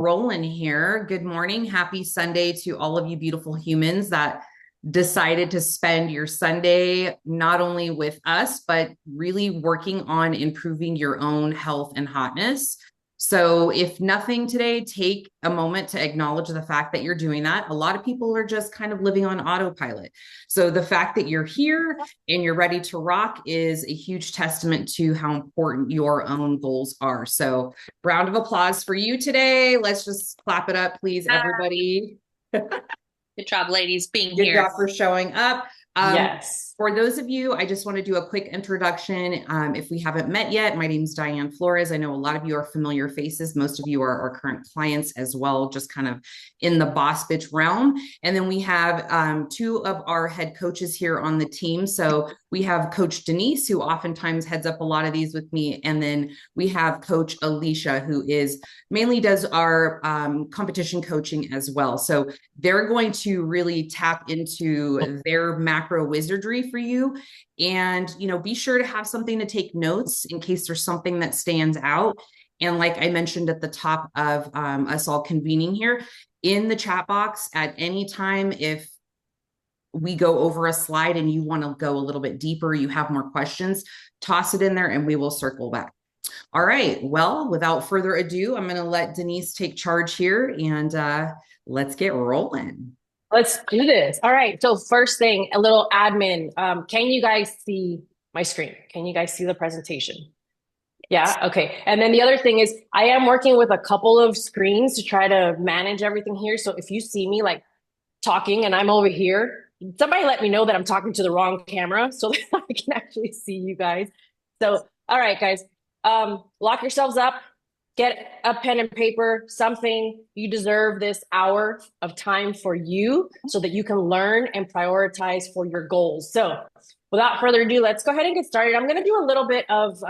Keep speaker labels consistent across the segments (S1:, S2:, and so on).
S1: Rolling here. Good morning. Happy Sunday to all of you beautiful humans that decided to spend your Sunday not only with us, but really working on improving your own health and hotness. So, if nothing today, take a moment to acknowledge the fact that you're doing that. A lot of people are just kind of living on autopilot. So, the fact that you're here and you're ready to rock is a huge testament to how important your own goals are. So, round of applause for you today. Let's just clap it up, please, everybody.
S2: Good job, ladies, being
S1: Good
S2: here.
S1: job for showing up.
S2: Yes.
S1: For those of you, I just want to do a quick introduction. If we haven't met yet, my name is Diane Flores. I know a lot of you are familiar faces. Most of you are our current clients as well, just kind of in the boss bitch realm. And then we have two of our head coaches here on the team. So we have Coach Denise, who oftentimes heads up a lot of these with me. And then we have Coach Alicia, who is mainly does our competition coaching as well. So they're going to really tap into their macro wizardry for you. And, be sure to have something to take notes in case there's something that stands out. And like I mentioned at the top of us all convening here, in the chat box at any time, if we go over a slide and you want to go a little bit deeper, you have more questions, toss it in there and we will circle back. All right. Well, without further ado, I'm going to let Denise take charge here and let's get rolling.
S3: Let's do this. All right. So first thing, a little admin. Can you guys see my screen? Can you guys see the presentation? Yeah. Okay. And then the other thing is I am working with a couple of screens to try to manage everything here. So if you see me like talking and I'm over here, somebody let me know that I'm talking to the wrong camera so that I can actually see you guys. So, all right, guys, lock yourselves up, get a pen and paper, something. You deserve this hour of time for you so that you can learn and prioritize for your goals. So without further ado, let's go ahead and get started. I'm going to do a little bit of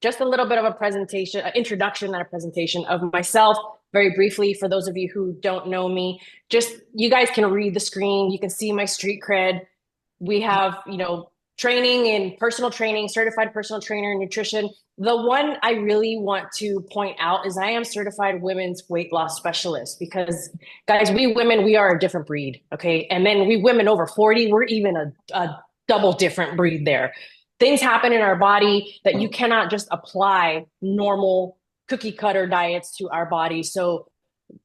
S3: just a little bit of a presentation, an introduction and a presentation of myself very briefly for those of you who don't know me. Just you guys can read the screen. You can see my street cred. We have, training in personal training, certified personal trainer in nutrition. The one I really want to point out is I am certified women's weight loss specialist because guys, we women, we are a different breed. Okay. And then we women over 40, we're even a double different breed there. Things happen in our body that you cannot just apply normal cookie cutter diets to our body. So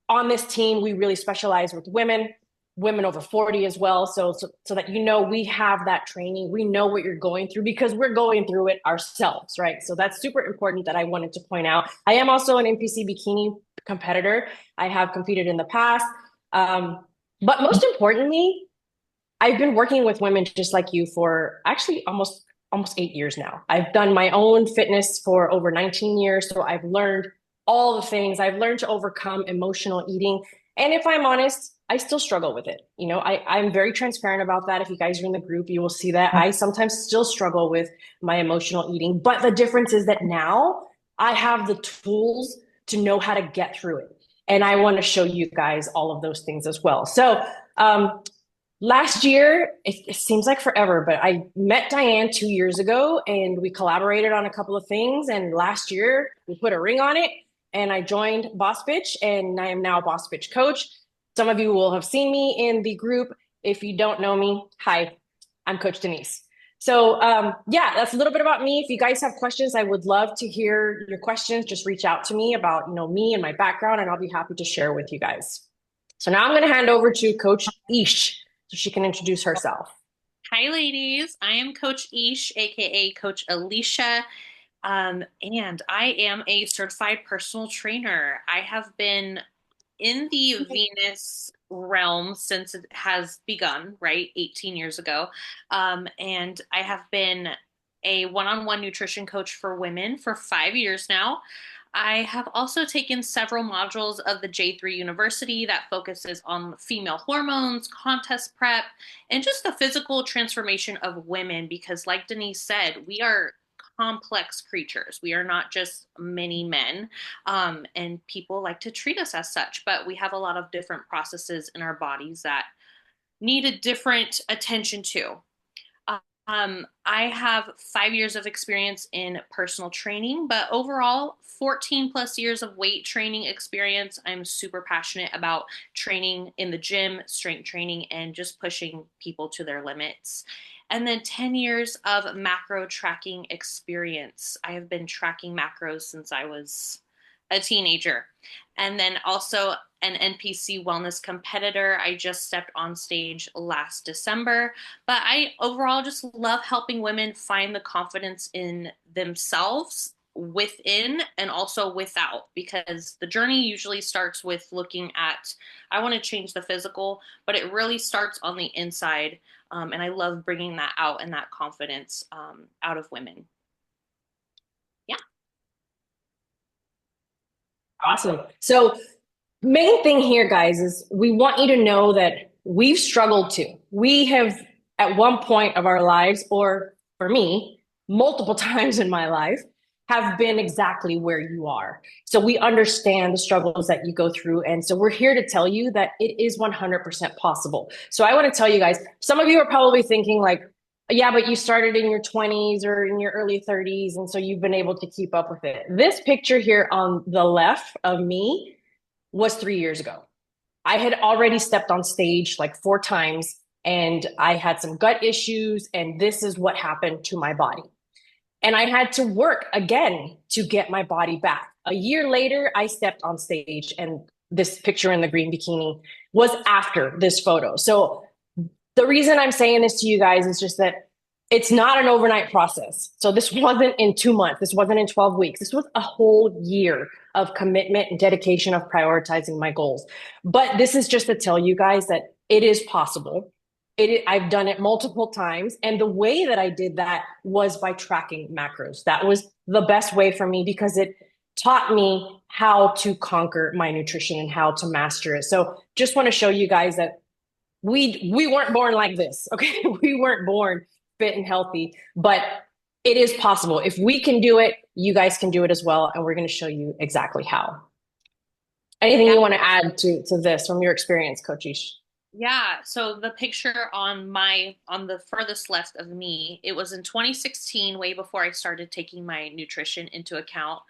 S3: on this team, we really specialize with women over 40 as well. So that, we have that training. We know what you're going through because we're going through it ourselves, right? So that's super important that I wanted to point out. I am also an NPC bikini competitor. I have competed in the past. But most importantly, I've been working with women just like you for actually almost 8 years now. I've done my own fitness for over 19 years. So I've learned all the things. I've learned to overcome emotional eating. And if I'm honest, I still struggle with it. I'm very transparent about that. If you guys are in the group, you will see that I sometimes still struggle with my emotional eating. But the difference is that now I have the tools to know how to get through it. And I want to show you guys all of those things as well. So, last year, it seems like forever, but I met Diane 2 years ago and we collaborated on a couple of things. And last year, we put a ring on it and I joined Boss Bitch and I am now a Boss Bitch coach. Some of you will have seen me in the group. If you don't know me, hi, I'm Coach Denise. So yeah, that's a little bit about me. If you guys have questions, I would love to hear your questions. Just reach out to me about me and my background and I'll be happy to share with you guys. So now I'm going to hand over to Coach Ish so she can introduce herself.
S2: Hi, ladies. I am Coach Ish, aka Coach Alicia, and I am a certified personal trainer. I have been in the Venus realm since it has begun, right? 18 years ago. And I have been a one-on-one nutrition coach for women for 5 years now. I have also taken several modules of the J3 University that focuses on female hormones, contest prep, and just the physical transformation of women because like Denise said, we are complex creatures. We are not just many men, and people like to treat us as such, but we have a lot of different processes in our bodies that need a different attention to. I have 5 years of experience in personal training, but overall, 14 plus years of weight training experience. I'm super passionate about training in the gym, strength training, and just pushing people to their limits. And then 10 years of macro tracking experience. I have been tracking macros since I was a teenager. And then also an NPC wellness competitor. I just stepped on stage last December, but I overall just love helping women find the confidence in themselves within and also without, because the journey usually starts with looking at, I want to change the physical, but it really starts on the inside. And I love bringing that out and that confidence out of women. Yeah.
S3: Awesome. So main thing here, guys, is we want you to know that we've struggled too. We have at one point of our lives, or for me, multiple times in my life, have been exactly where you are. So we understand the struggles that you go through. And so we're here to tell you that it is 100% possible. So I want to tell you guys, some of you are probably thinking like, yeah, but you started in your 20s or in your early 30s. And so you've been able to keep up with it. This picture here on the left of me was 3 years ago. I had already stepped on stage like 4 times and I had some gut issues. And this is what happened to my body. And I had to work again to get my body back. A year later, I stepped on stage, and this picture in the green bikini was after this photo. So the reason I'm saying this to you guys is just that it's not an overnight process. So this wasn't in 2 months. This wasn't in 12 weeks. This was a whole year of commitment and dedication of prioritizing my goals. But this is just to tell you guys that it is possible. I've done it multiple times. And the way that I did that was by tracking macros. That was the best way for me because it taught me how to conquer my nutrition and how to master it. So just want to show you guys that we weren't born like this. Okay. We weren't born fit and healthy, but it is possible. If we can do it, you guys can do it as well. And we're going to show you exactly how. Anything you want to add to this from your experience, Coach Ish?
S2: Yeah, so the picture on the furthest left of me, it was in 2016, way before I started taking my nutrition into account.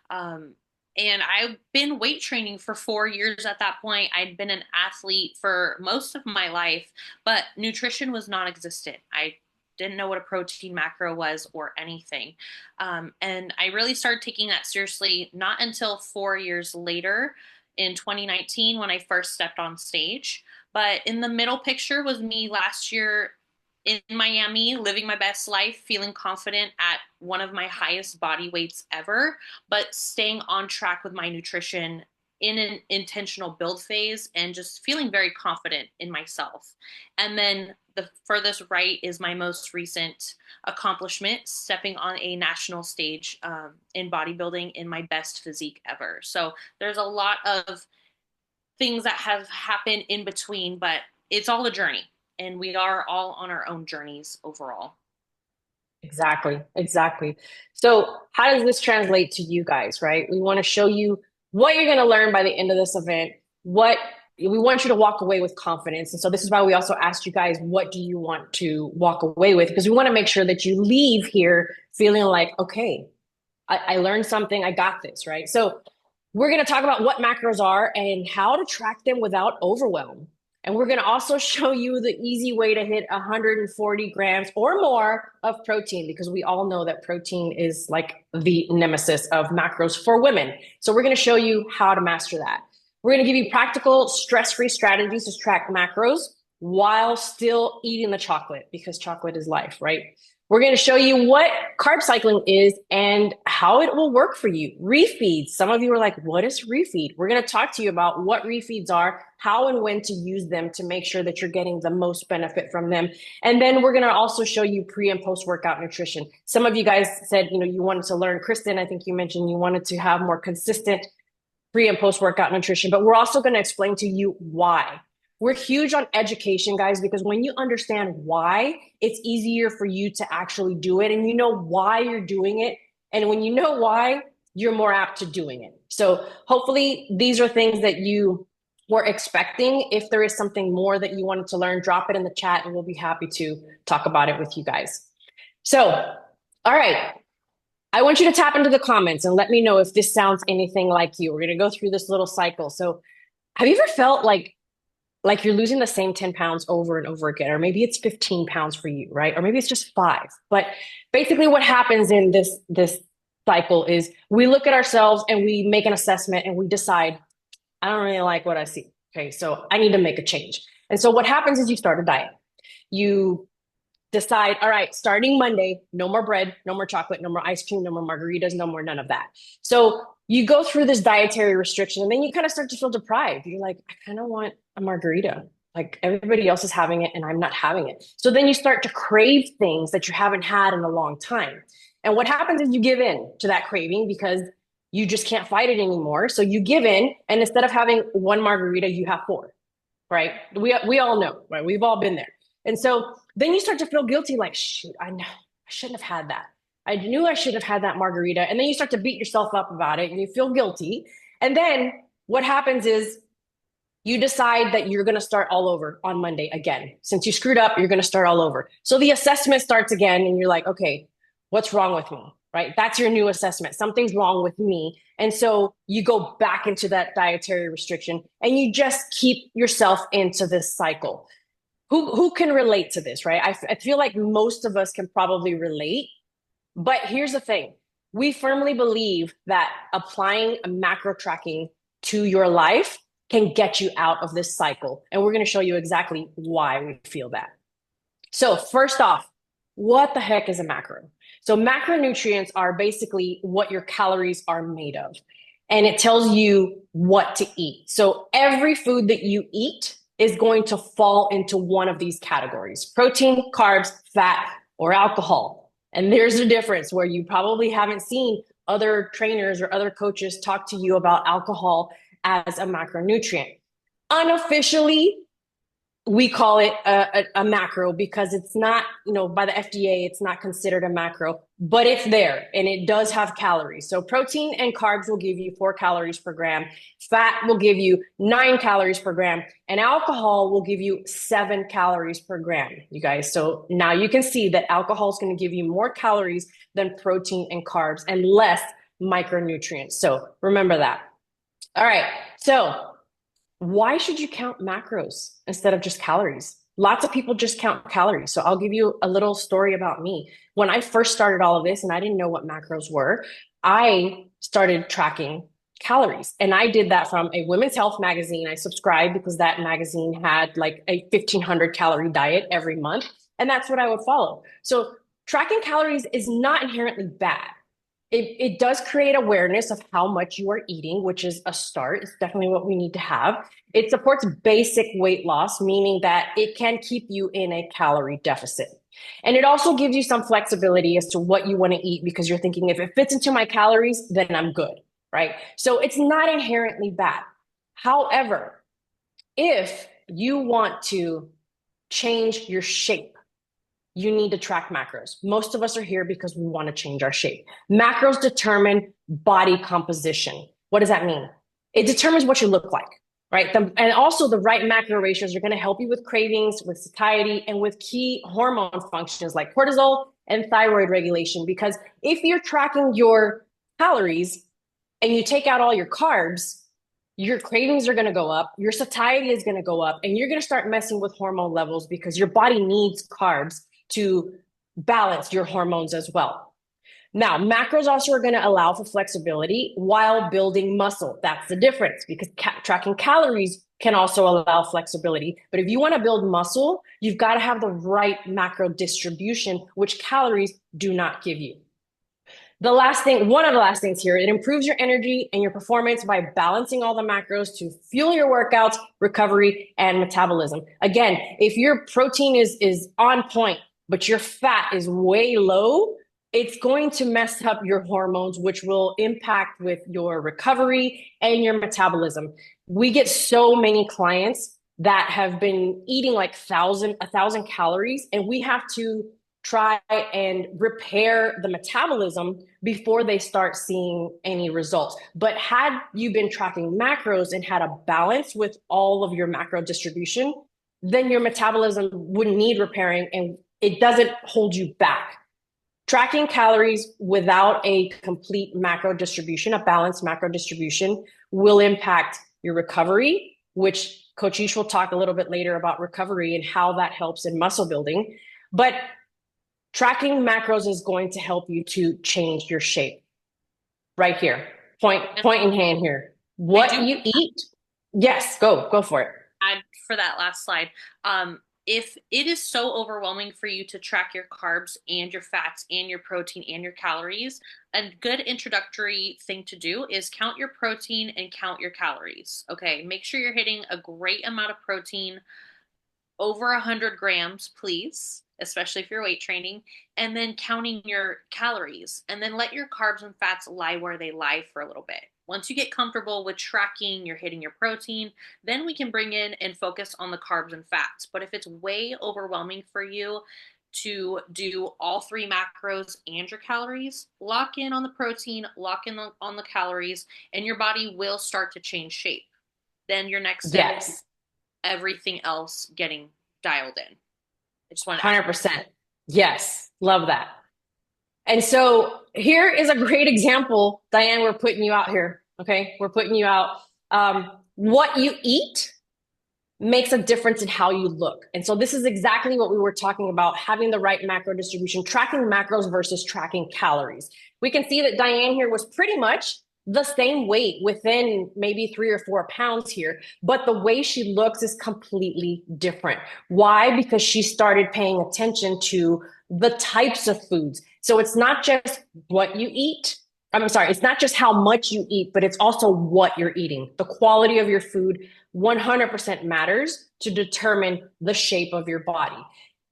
S2: And I've been weight training for 4 years at that point. I'd been an athlete for most of my life, but nutrition was non-existent. I didn't know what a protein macro was or anything. And I really started taking that seriously not until 4 years later in 2019 when I first stepped on stage. But in the middle picture was me last year in Miami, living my best life, feeling confident at one of my highest body weights ever, but staying on track with my nutrition in an intentional build phase and just feeling very confident in myself. And then the furthest right is my most recent accomplishment, stepping on a national stage in bodybuilding in my best physique ever. So there's a lot of things that have happened in between, but it's all a journey and we are all on our own journeys overall.
S3: Exactly. So how does this translate to you guys, right? We want to show you what you're going to learn by the end of this event. What we want you to walk away with confidence. And so this is why we also asked you guys, what do you want to walk away with? Because we want to make sure that you leave here feeling like, okay, I learned something. I got this, right? So we're going to talk about what macros are and how to track them without overwhelm. And we're going to also show you the easy way to hit 140 grams or more of protein, because we all know that protein is like the nemesis of macros for women. So we're going to show you how to master that. We're going to give you practical, stress-free strategies to track macros while still eating the chocolate, because chocolate is life, right? We're going to show you what carb cycling is and how it will work for you. Refeeds. Some of you are like, what is refeed? We're going to talk to you about what refeeds are, how and when to use them to make sure that you're getting the most benefit from them. And then we're going to also show you pre and post workout nutrition. Some of you guys said, you wanted to learn, Kristen, I think you mentioned you wanted to have more consistent pre and post workout nutrition, but we're also going to explain to you why. We're huge on education, guys, because when you understand why, it's easier for you to actually do it, and you know why you're doing it. And when you know why, you're more apt to doing it. So hopefully these are things that you were expecting. If there is something more that you wanted to learn, drop it in the chat and we'll be happy to talk about it with you guys. So, all right. I want you to tap into the comments and let me know if this sounds anything like you. We're going to go through this little cycle. So, have you ever felt like you're losing the same 10 pounds over and over again, or maybe it's 15 pounds for you, right? Or maybe it's just 5. But basically what happens in this cycle is we look at ourselves and we make an assessment and we decide, I don't really like what I see. Okay, so I need to make a change. And so what happens is you start a diet. You decide, all right, starting Monday, no more bread, no more chocolate, no more ice cream, no more margaritas, no more none of that. So you go through this dietary restriction and then you kind of start to feel deprived. You're like, I kind of want a margarita. Like everybody else is having it and I'm not having it. So then you start to crave things that you haven't had in a long time. And what happens is you give in to that craving because you just can't fight it anymore. So you give in, and instead of having one margarita, you have 4, right? We all know, right? We've all been there. And so then you start to feel guilty, like, shoot, I know I shouldn't have had that. I knew I should have had that margarita. And then you start to beat yourself up about it and you feel guilty. And then what happens is you decide that you're going to start all over on Monday again. Since you screwed up, you're going to start all over. So the assessment starts again and you're like, okay, what's wrong with me? Right? That's your new assessment. Something's wrong with me. And so you go back into that dietary restriction and you just keep yourself into this cycle. Who can relate to this, right? I feel like most of us can probably relate. But here's the thing. We firmly believe that applying a macro tracking to your life can get you out of this cycle. And we're going to show you exactly why we feel that. So first off, what the heck is a macro? So macronutrients are basically what your calories are made of. And it tells you what to eat. So every food that you eat is going to fall into one of these categories: protein, carbs, fat, or alcohol. And there's a difference where you probably haven't seen other trainers or other coaches talk to you about alcohol as a macronutrient. Unofficially, we call it a macro because it's not, by the FDA, it's not considered a macro, but it's there and it does have calories. So protein and carbs will give you 4 calories per gram. Fat will give you 9 calories per gram, and alcohol will give you 7 calories per gram, you guys. So now you can see that alcohol is going to give you more calories than protein and carbs and less micronutrients. So remember that. All right. So why should you count macros instead of just calories? Lots of people just count calories. So I'll give you a little story about me. When I first started all of this and I didn't know what macros were, I started tracking calories. And I did that from a women's health magazine. I subscribed because that magazine had like a 1,500 calorie diet every month. And that's what I would follow. So tracking calories is not inherently bad. It does create awareness of how much you are eating, which is a start. It's definitely what we need to have. It supports basic weight loss, meaning that it can keep you in a calorie deficit. And it also gives you some flexibility as to what you want to eat because you're thinking, if it fits into my calories, then I'm good, right? So it's not inherently bad. However, if you want to change your shape, you need to track macros. Most of us are here because we want to change our shape. Macros determine body composition. What does that mean? It determines what you look like, right? And also the right macro ratios are going to help you with cravings, with satiety, and with key hormone functions like cortisol and thyroid regulation. Because if you're tracking your calories and you take out all your carbs, your cravings are going to go up, your satiety is going to go up, and you're going to start messing with hormone levels because your body needs carbs to balance your hormones as well. Now, macros also are going to allow for flexibility while building muscle. That's the difference because tracking calories can also allow flexibility. But if you want to build muscle, you've got to have the right macro distribution, which calories do not give you. The last thing, one of the last things here, it improves your energy and your performance by balancing all the macros to fuel your workouts, recovery, and metabolism. Again, if your protein is on point, but your fat is way low, it's going to mess up your hormones, which will impact with your recovery and your metabolism. We get so many clients that have been eating like 1,000 calories, and we have to try and repair the metabolism before they start seeing any results. But had you been tracking macros and had a balance with all of your macro distribution, then your metabolism wouldn't need repairing and it doesn't hold you back. Tracking calories without a complete macro distribution, a balanced macro distribution, will impact your recovery, which Coach Ish will talk a little bit later about recovery and how that helps in muscle building. But tracking macros is going to help you to change your shape. Right here, point in hand here. What you eat. Yes, go for it.
S2: Add for that last slide. If it is so overwhelming for you to track your carbs and your fats and your protein and your calories, a good introductory thing to do is count your protein and count your calories. Okay, make sure you're hitting a great amount of protein, over 100 grams, please, especially if you're weight training, and then counting your calories, and then let your carbs and fats lie where they lie for a little bit. Once you get comfortable with tracking, you're hitting your protein, then we can bring in and focus on the carbs and fats. But if it's way overwhelming for you to do all three macros and your calories, lock in on the protein, lock in on the calories, and your body will start to change shape. Then your next step is everything else getting dialed in. I just want to
S3: 100%. Yes, love that. And so here is a great example. Diane, we're putting you out here. Okay, we're putting you out. What you eat makes a difference in how you look. And so this is exactly what we were talking about, having the right macro distribution, tracking macros versus tracking calories. We can see that Diane here was pretty much the same weight within maybe 3 or 4 pounds here, but the way she looks is completely different. Why? Because she started paying attention to the types of foods. So it's not just what you eat. I'm sorry, it's not just how much you eat, but it's also what you're eating. The quality of your food 100% matters to determine the shape of your body.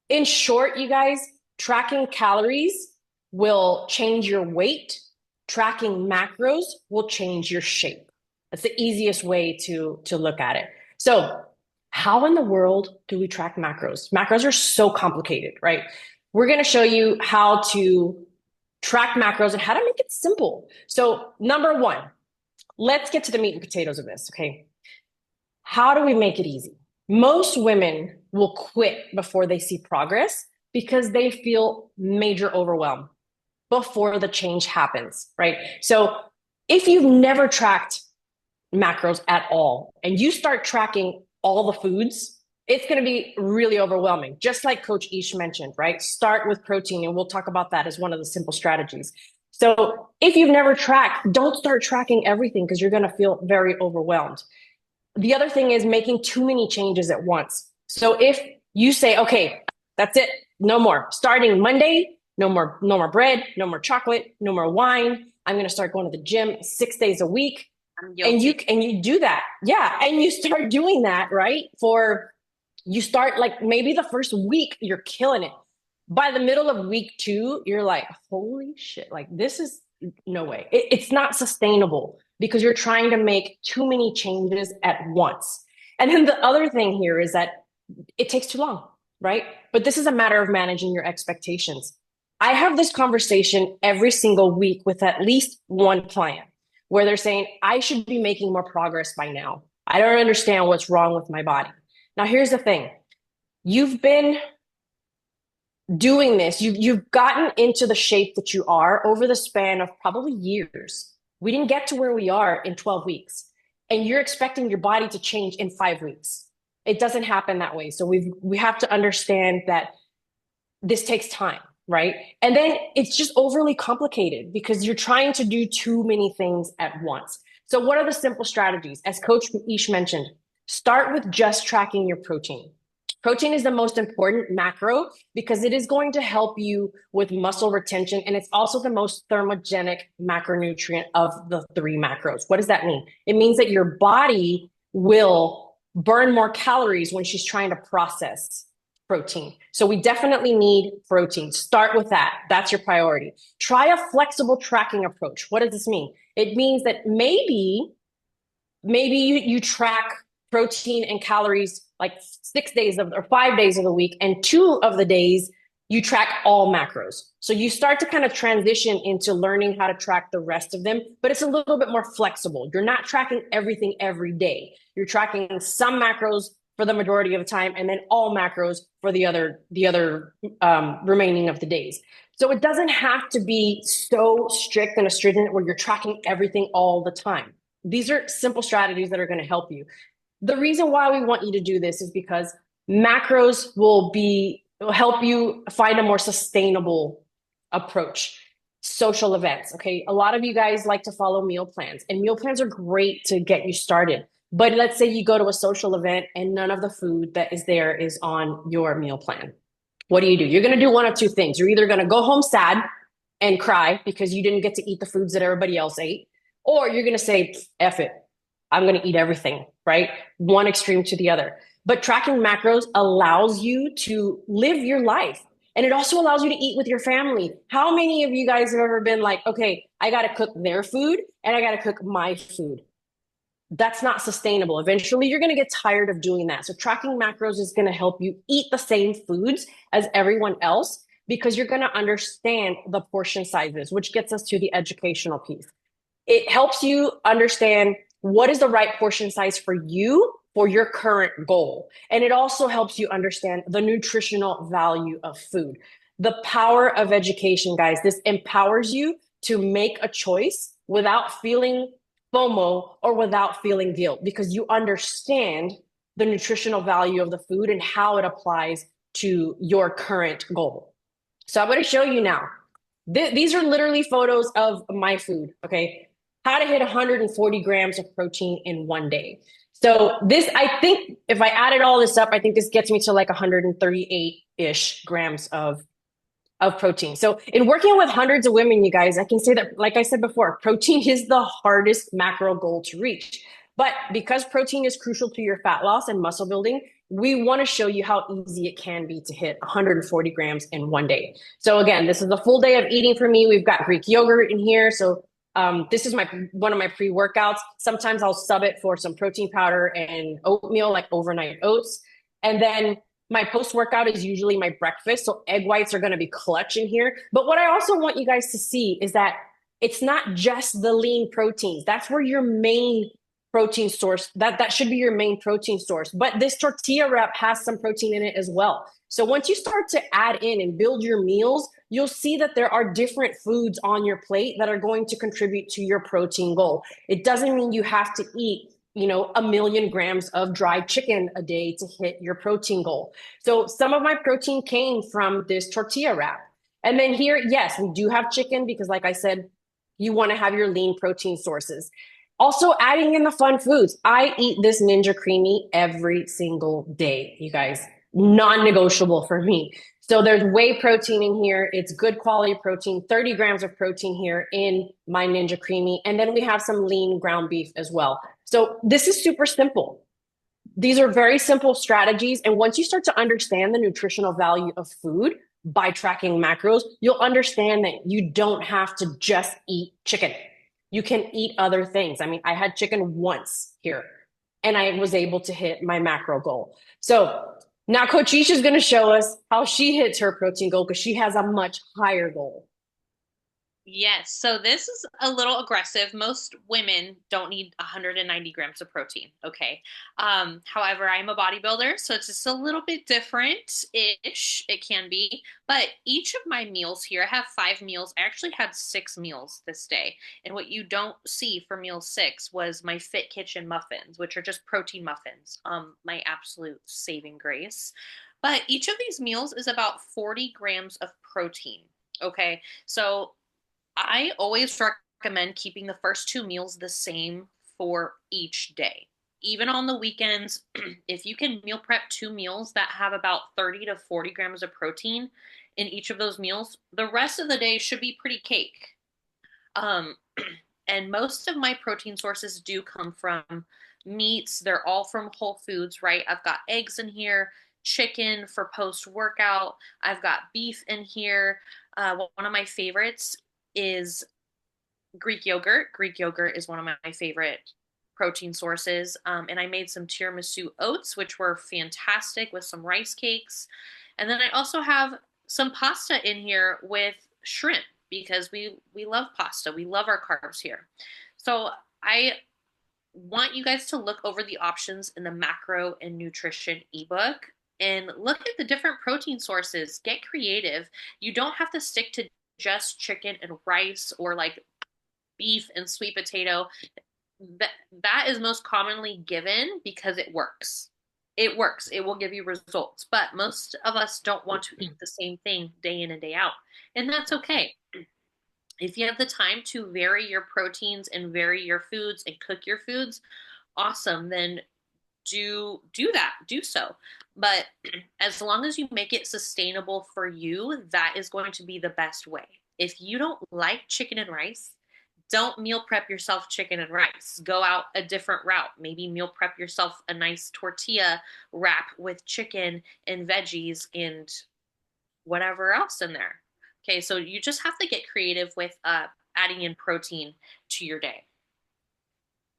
S3: In short, you guys, tracking calories will change your weight. Tracking macros will change your shape. That's the easiest way to look at it. So how in the world do we track macros? Macros are so complicated, right? We're going to show you how to track macros and how to make it simple. So number one, let's get to the meat and potatoes of this, okay? How do we make it easy? Most women will quit before they see progress because they feel major overwhelm before the change happens, right? So if you've never tracked macros at all and you start tracking all the foods, it's going to be really overwhelming. Just like Coach Ish mentioned, right? Start with protein, and we'll talk about that as one of the simple strategies. So if you've never tracked, don't start tracking everything because you're going to feel very overwhelmed. The other thing is making too many changes at once. So if you say, okay, that's it, no more. Starting Monday, no more bread, no more chocolate, no more wine. I'm going to start going to the gym 6 days a week. And you do that. Yeah. And you start doing that, right? You start like maybe the first week, you're killing it. By the middle of week 2, you're like, holy shit, like this is no way. It's not sustainable because you're trying to make too many changes at once. And then the other thing here is that it takes too long, right? But this is a matter of managing your expectations. I have this conversation every single week with at least one client where they're saying, I should be making more progress by now. I don't understand what's wrong with my body. Now, here's the thing. You've been doing this. You've gotten into the shape that you are over the span of probably years. We didn't get to where we are in 12 weeks. And you're expecting your body to change in 5 weeks. It doesn't happen that way. So we have to understand that this takes time, right? And then it's just overly complicated because you're trying to do too many things at once. So what are the simple strategies? As Coach Ish mentioned, start with just tracking your protein. Protein is the most important macro because it is going to help you with muscle retention, and it's also the most thermogenic macronutrient of the 3 macros. What does that mean? It means that your body will burn more calories when she's trying to process protein. So we definitely need protein. Start with that. That's your priority. Try a flexible tracking approach. What does this mean? It means that maybe you track protein and calories like 6 days or 5 days of the week, and 2 of the days you track all macros. So you start to kind of transition into learning how to track the rest of them, but it's a little bit more flexible. You're not tracking everything every day. You're tracking some macros for the majority of the time, and then all macros for the other remaining of the days. So it doesn't have to be so strict and astringent where you're tracking everything all the time. These are simple strategies that are going to help you. The reason why we want you to do this is because macros will help you find a more sustainable approach. Social events, okay? A lot of you guys like to follow meal plans, and meal plans are great to get you started. But let's say you go to a social event and none of the food that is there is on your meal plan. What do? You're going to do one of two things. You're either going to go home sad and cry because you didn't get to eat the foods that everybody else ate, or you're going to say, F it, I'm going to eat everything, right? One extreme to the other. But tracking macros allows you to live your life. And it also allows you to eat with your family. How many of you guys have ever been like, okay, I got to cook their food and I got to cook my food? That's not sustainable. Eventually, you're going to get tired of doing that. So tracking macros is going to help you eat the same foods as everyone else because you're going to understand the portion sizes, which gets us to the educational piece. It helps you understand what is the right portion size for you for your current goal. And it also helps you understand the nutritional value of food. The power of education, guys, this empowers you to make a choice without feeling FOMO or without feeling guilt because you understand the nutritional value of the food and how it applies to your current goal. So I'm going to show you now. These are literally photos of my food, okay? How to hit 140 grams of protein in one day. So I think if I added all this up, I think this gets me to like 138-ish grams of protein. So in working with hundreds of women, you guys, I can say that, like I said before, protein is the hardest macro goal to reach. But because protein is crucial to your fat loss and muscle building, we want to show you how easy it can be to hit 140 grams in one day. So again, this is a full day of eating for me. We've got Greek yogurt in here. So this is one of my pre-workouts. Sometimes I'll sub it for some protein powder and oatmeal, like overnight oats. And then my post-workout is usually my breakfast. So egg whites are going to be clutch in here. But what I also want you guys to see is that it's not just the lean proteins. That's where your main protein source, that should be your main protein source. But this tortilla wrap has some protein in it as well. So once you start to add in and build your meals, you'll see that there are different foods on your plate that are going to contribute to your protein goal. It doesn't mean you have to eat 1,000,000 grams of dried chicken a day to hit your protein goal. So some of my protein came from this tortilla wrap. And then here, yes, we do have chicken because like I said, you want to have your lean protein sources. Also adding in the fun foods. I eat this Ninja Creamy every single day, you guys. Non-negotiable for me. So there's whey protein in here. It's good quality protein, 30 grams of protein here in my Ninja Creamy. And then we have some lean ground beef as well. So this is super simple. These are very simple strategies. And once you start to understand the nutritional value of food by tracking macros, you'll understand that you don't have to just eat chicken. You can eat other things. I mean, I had chicken once here and I was able to hit my macro goal. So now Coach Ish is going to show us how she hits her protein goal because she has a much higher goal.
S2: Yes, so this is a little aggressive. Most women don't need 190 grams of protein, okay? However, I'm a bodybuilder, so it's just a little bit different-ish, it can be. But each of my meals here, I have 5 meals. I actually had 6 meals this day. And what you don't see for meal 6 was my Fit Kitchen muffins, which are just protein muffins, my absolute saving grace. But each of these meals is about 40 grams of protein, okay? So I always recommend keeping the first 2 meals the same for each day. Even on the weekends, if you can meal prep 2 meals that have about 30 to 40 grams of protein in each of those meals, the rest of the day should be pretty cake. And most of my protein sources do come from meats. They're all from Whole Foods, right? I've got eggs in here, chicken for post-workout. I've got beef in here. One of my favorites is Greek yogurt. Greek yogurt is one of my favorite protein sources. And I made some tiramisu oats, which were fantastic with some rice cakes. And then I also have some pasta in here with shrimp because we love pasta. We love our carbs here. So I want you guys to look over the options in the macro and nutrition ebook. and look at the different protein sources. Get creative. You don't have to stick to just chicken and rice or like beef and sweet potato. That is most commonly given because it works. It works. It will give you results. But most of us don't want to eat the same thing day in and day out. And that's okay. If you have the time to vary your proteins and vary your foods and cook your foods, awesome. Then do that. Do so. But as long as you make it sustainable for you, that is going to be the best way. If you don't like chicken and rice, don't meal prep yourself chicken and rice. Go out a different route. Maybe meal prep yourself a nice tortilla wrap with chicken and veggies and whatever else in there. Okay, so you just have to get creative with adding in protein to your day.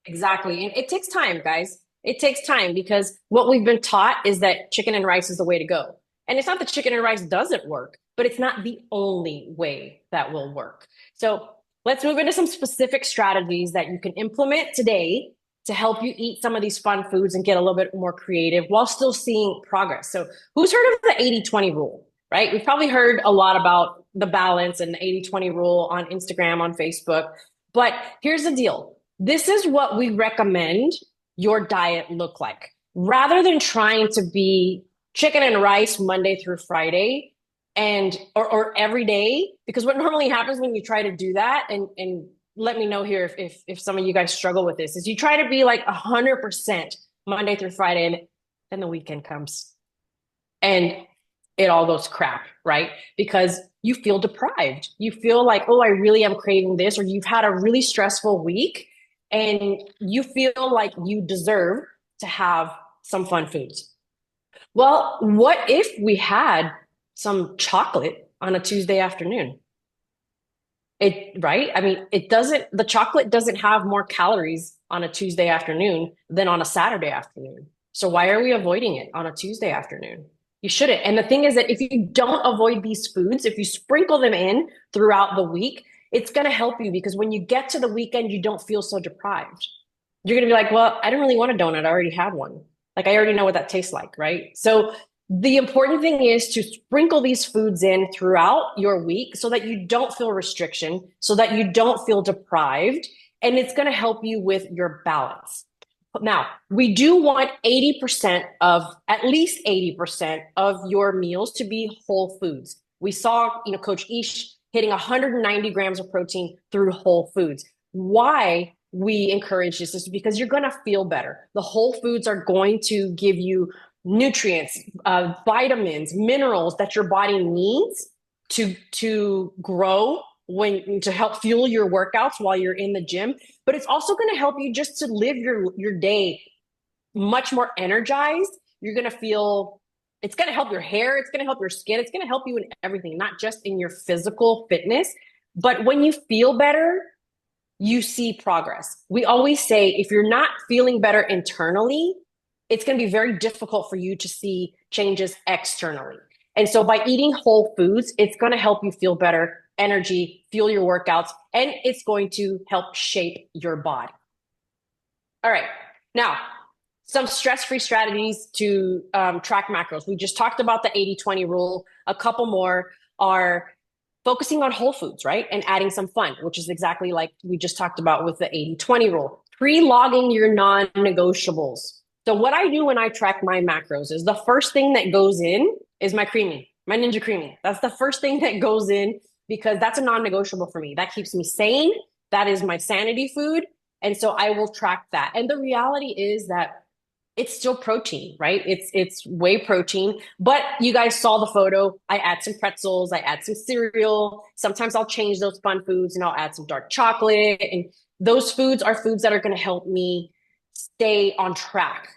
S3: Exactly. And it takes time, guys. It takes time because what we've been taught is that chicken and rice is the way to go. And it's not that chicken and rice doesn't work, but it's not the only way that will work. So let's move into some specific strategies that you can implement today to help you eat some of these fun foods and get a little bit more creative while still seeing progress. So who's heard of the 80-20 rule, right? We've probably heard a lot about the balance and the 80-20 rule on Instagram, on Facebook. But here's the deal. This is what we recommend your diet look like. Rather than trying to be chicken and rice Monday through Friday and or every day, because what normally happens when you try to do that, and let me know here if some of you guys struggle with this, is you try to be like 100% Monday through Friday, and then the weekend comes and it all goes crap, right? Because you feel deprived. You feel like, oh, I really am craving this, or you've had a really stressful week and you feel like you deserve to have some fun foods. Well, what if we had some chocolate on a Tuesday afternoon? Right? I mean, the chocolate doesn't have more calories on a Tuesday afternoon than on a Saturday afternoon. So why are we avoiding it on a Tuesday afternoon? You shouldn't. And the thing is that if you don't avoid these foods, if you sprinkle them in throughout the week, it's going to help you because when you get to the weekend, you don't feel so deprived. You're going to be like, well, I didn't really want a donut. I already had one. Like, I already know what that tastes like, right? So the important thing is to sprinkle these foods in throughout your week so that you don't feel restriction, so that you don't feel deprived, and it's going to help you with your balance. Now, we do want at least 80% of your meals to be whole foods. We saw, Coach Ish hitting 190 grams of protein through whole foods. Why we encourage this is because you're going to feel better. The whole foods are going to give you nutrients, vitamins, minerals that your body needs to grow, to help fuel your workouts while you're in the gym. But it's also going to help you just to live your day much more energized. You're going to feel, it's going to help your hair, it's going to help your skin, it's going to help you in everything, not just in your physical fitness. But when you feel better, you see progress. We always say if you're not feeling better internally, it's going to be very difficult for you to see changes externally. And so by eating whole foods, it's going to help you feel better, energy, fuel your workouts, and it's going to help shape your body. All right. Now, some stress-free strategies to track macros. We just talked about the 80-20 rule. A couple more are focusing on whole foods, right? And adding some fun, which is exactly like we just talked about with the 80-20 rule. Pre-logging your non-negotiables. So what I do when I track my macros is the first thing that goes in is my creamy, my Ninja Creamy. That's the first thing that goes in because that's a non-negotiable for me. That keeps me sane. That is my sanity food. And so I will track that. And the reality is that it's still protein, right? It's whey protein, but you guys saw the photo. I add some pretzels, I add some cereal. Sometimes I'll change those fun foods and I'll add some dark chocolate. And those foods are foods that are going to help me stay on track.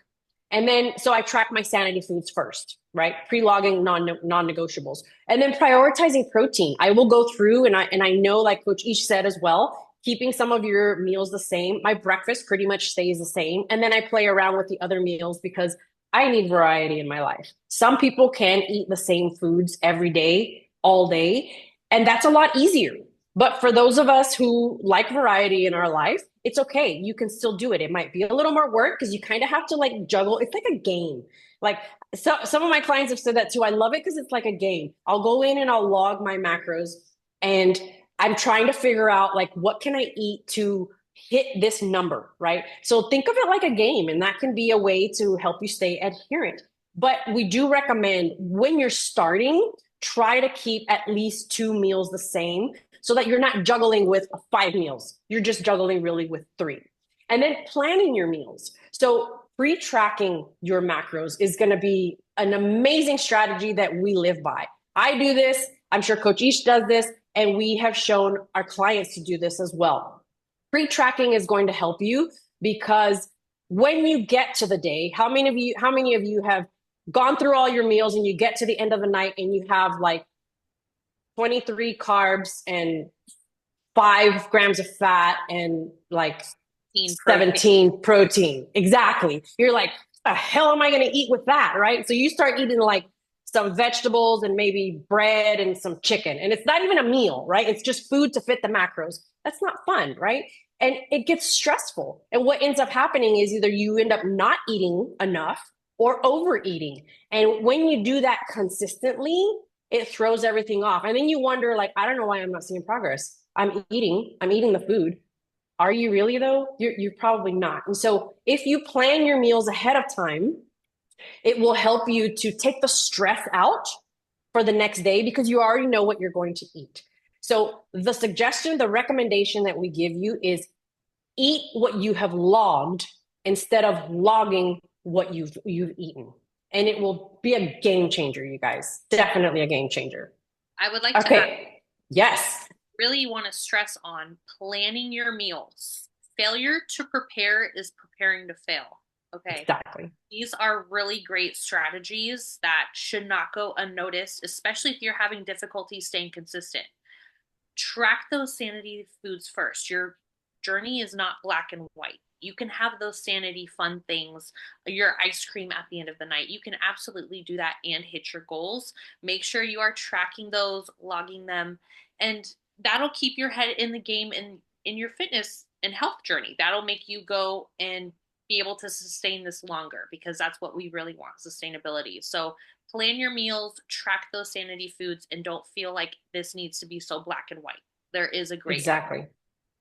S3: And then, so I track my sanity foods first, right? Pre-logging non-negotiables, and then prioritizing protein. I will go through and I know, like Coach Ish said as well, keeping some of your meals the same. My breakfast pretty much stays the same. And then I play around with the other meals because I need variety in my life. Some people can eat the same foods every day, all day, and that's a lot easier. But for those of us who like variety in our life, it's okay. You can still do it. It might be a little more work because you kind of have to like juggle. It's like a game. Like, so some of my clients have said that too. I love it because it's like a game. I'll go in and I'll log my macros, and I'm trying to figure out like what can I eat to hit this number, right? So think of it like a game, and that can be a way to help you stay adherent. But we do recommend when you're starting, try to keep at least 2 meals the same so that you're not juggling with 5 meals. You're just juggling really with 3. And then planning your meals. So pre-tracking your macros is going to be an amazing strategy that we live by. I do this. I'm sure Coach Ish does this, and we have shown our clients to do this as well. Pre-tracking is going to help you because when you get to the day, how many of you have gone through all your meals and you get to the end of the night and you have like 23 carbs and 5 grams of fat and like 17 protein. Exactly. You're like, the hell am I going to eat with that? Right. So you start eating like some vegetables and maybe bread and some chicken. And it's not even a meal, right? It's just food to fit the macros. That's not fun, right? And it gets stressful. And what ends up happening is either you end up not eating enough or overeating. And when you do that consistently, it throws everything off. And then you wonder, like, I don't know why I'm not seeing progress. I'm eating the food. Are you really though? You're probably not. And so if you plan your meals ahead of time, it will help you to take the stress out for the next day because you already know what you're going to eat. So the recommendation that we give you is eat what you have logged instead of logging what you've eaten. And it will be a game changer, you guys. Definitely a game changer.
S2: I would like to add,
S3: yes.
S2: Really want to stress on planning your meals. Failure to prepare is preparing to fail. Okay.
S3: Exactly.
S2: These are really great strategies that should not go unnoticed, especially if you're having difficulty staying consistent. Track those sanity foods first. Your journey is not black and white. You can have those sanity fun things, your ice cream at the end of the night. You can absolutely do that and hit your goals. Make sure you are tracking those, logging them, and that'll keep your head in the game in your fitness and health journey. That'll make you go and be able to sustain this longer because that's what we really want, sustainability. So plan your meals, track those sanity foods, and don't feel like this needs to be so black and white. There is a gray.
S3: Exactly.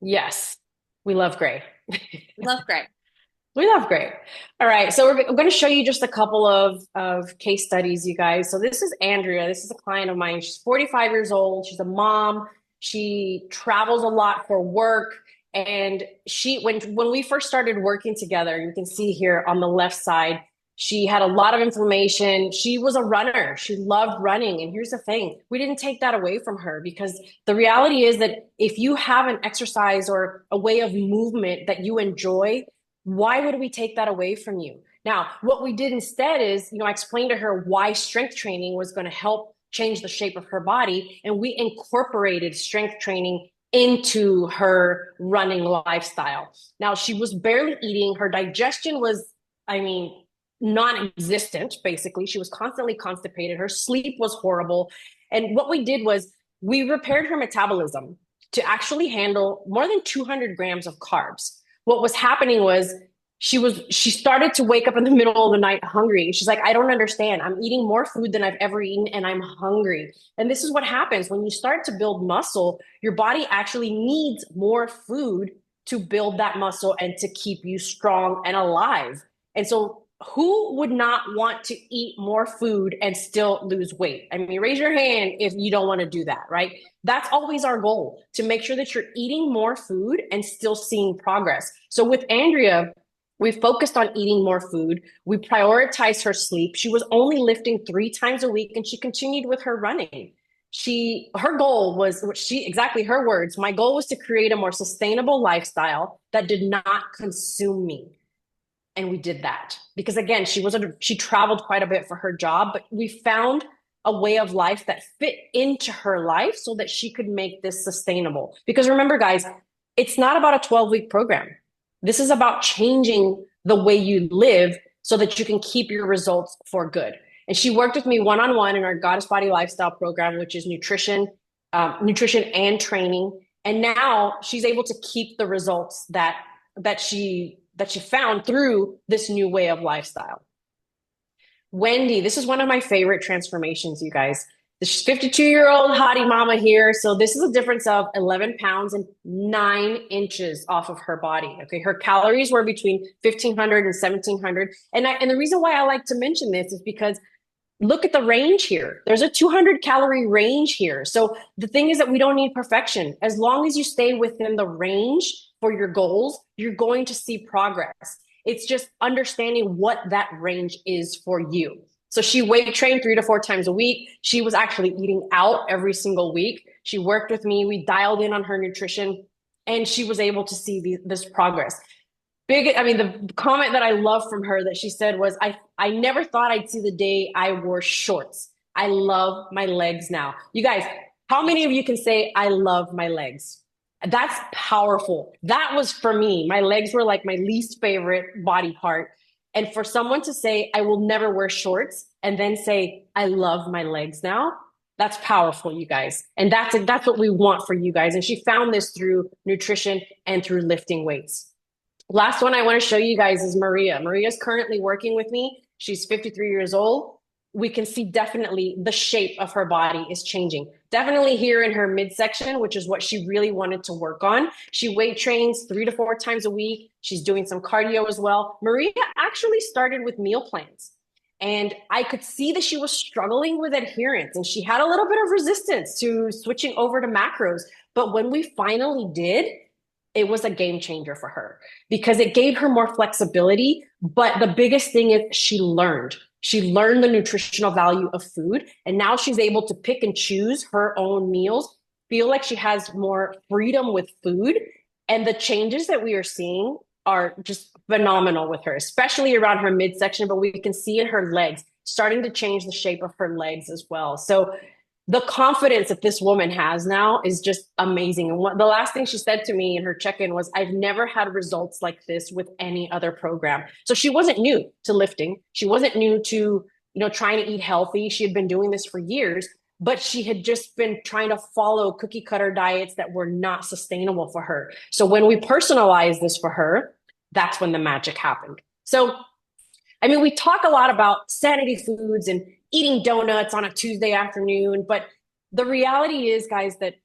S3: Yes. We love gray.
S2: We love gray.
S3: We love gray. All right. So we're going to show you just a couple of case studies, you guys. So this is Andrea. This is a client of mine. She's 45 years old. She's a mom. She travels a lot for work. And when we first started working together, you can see here on the left side, she had a lot of inflammation. She was a runner. She loved running. And here's the thing, we didn't take that away from her because the reality is that if you have an exercise or a way of movement that you enjoy, why would we take that away from you? Now, what we did instead is, I explained to her why strength training was going to help change the shape of her body. And we incorporated strength training into her running lifestyle. Now, she was barely eating. Her digestion was, non-existent, basically. She was constantly constipated. Her sleep was horrible. And what we did was we repaired her metabolism to actually handle more than 200 grams of carbs. What was happening was she started to wake up in the middle of the night hungry. She's like, I don't understand. I'm eating more food than I've ever eaten and I'm hungry. And this is what happens when you start to build muscle, your body actually needs more food to build that muscle and to keep you strong and alive. And so who would not want to eat more food and still lose weight? Raise your hand if you don't want to do that, right? That's always our goal, to make sure that you're eating more food and still seeing progress. So with Andrea, we focused on eating more food. We prioritized her sleep. She was only lifting 3 times a week and she continued with her running. Her goal was, exactly her words, my goal was to create a more sustainable lifestyle that did not consume me. And we did that because, again, she traveled quite a bit for her job, but we found a way of life that fit into her life so that she could make this sustainable. Because remember, guys, it's not about a 12-week program. This is about changing the way you live so that you can keep your results for good. And she worked with me one-on-one in our Goddess Body Lifestyle program, which is nutrition and training. And now she's able to keep the results that she found through this new way of lifestyle. Wendy, this is one of my favorite transformations, you guys. This 52-year-old hottie mama here. So this is a difference of 11 pounds and 9 inches off of her body. Okay. Her calories were between 1,500 and 1,700. And the reason why I like to mention this is because look at the range here. There's a 200 calorie range here. So the thing is that we don't need perfection. As long as you stay within the range for your goals, you're going to see progress. It's just understanding what that range is for you. So she weight trained 3 to 4 times a week. She was actually eating out every single week. She worked with me. We dialed in on her nutrition and she was able to see this progress. The comment that I love from her that she said was, I never thought I'd see the day I wore shorts. I love my legs now. You guys, how many of you can say, I love my legs? That's powerful. That was for me. My legs were like my least favorite body part. And for someone to say, I will never wear shorts and then say, I love my legs now, that's powerful, you guys. And that's what we want for you guys. And she found this through nutrition and through lifting weights. Last one I want to show you guys is Maria. Maria's currently working with me. She's 53 years old. We can see definitely the shape of her body is changing. Definitely here in her midsection, which is what she really wanted to work on. She weight trains 3 to 4 times a week. She's doing some cardio as well. Maria actually started with meal plans. And I could see that she was struggling with adherence and she had a little bit of resistance to switching over to macros. But when we finally did, it was a game changer for her because it gave her more flexibility. But the biggest thing is she learned. She learned the nutritional value of food. And now she's able to pick and choose her own meals, feel like she has more freedom with food. And the changes that we are seeing are just phenomenal with her, especially around her midsection. But we can see in her legs starting to change the shape of her legs as well. So the confidence that this woman has now is just amazing. And the last thing she said to me in her check-in was, I've never had results like this with any other program. So she wasn't new to lifting. She wasn't new to, trying to eat healthy. She had been doing this for years, but she had just been trying to follow cookie cutter diets that were not sustainable for her. So when we personalized this for her, that's when the magic happened. So we talk a lot about sanity foods and eating donuts on a Tuesday afternoon, but the reality is, guys, that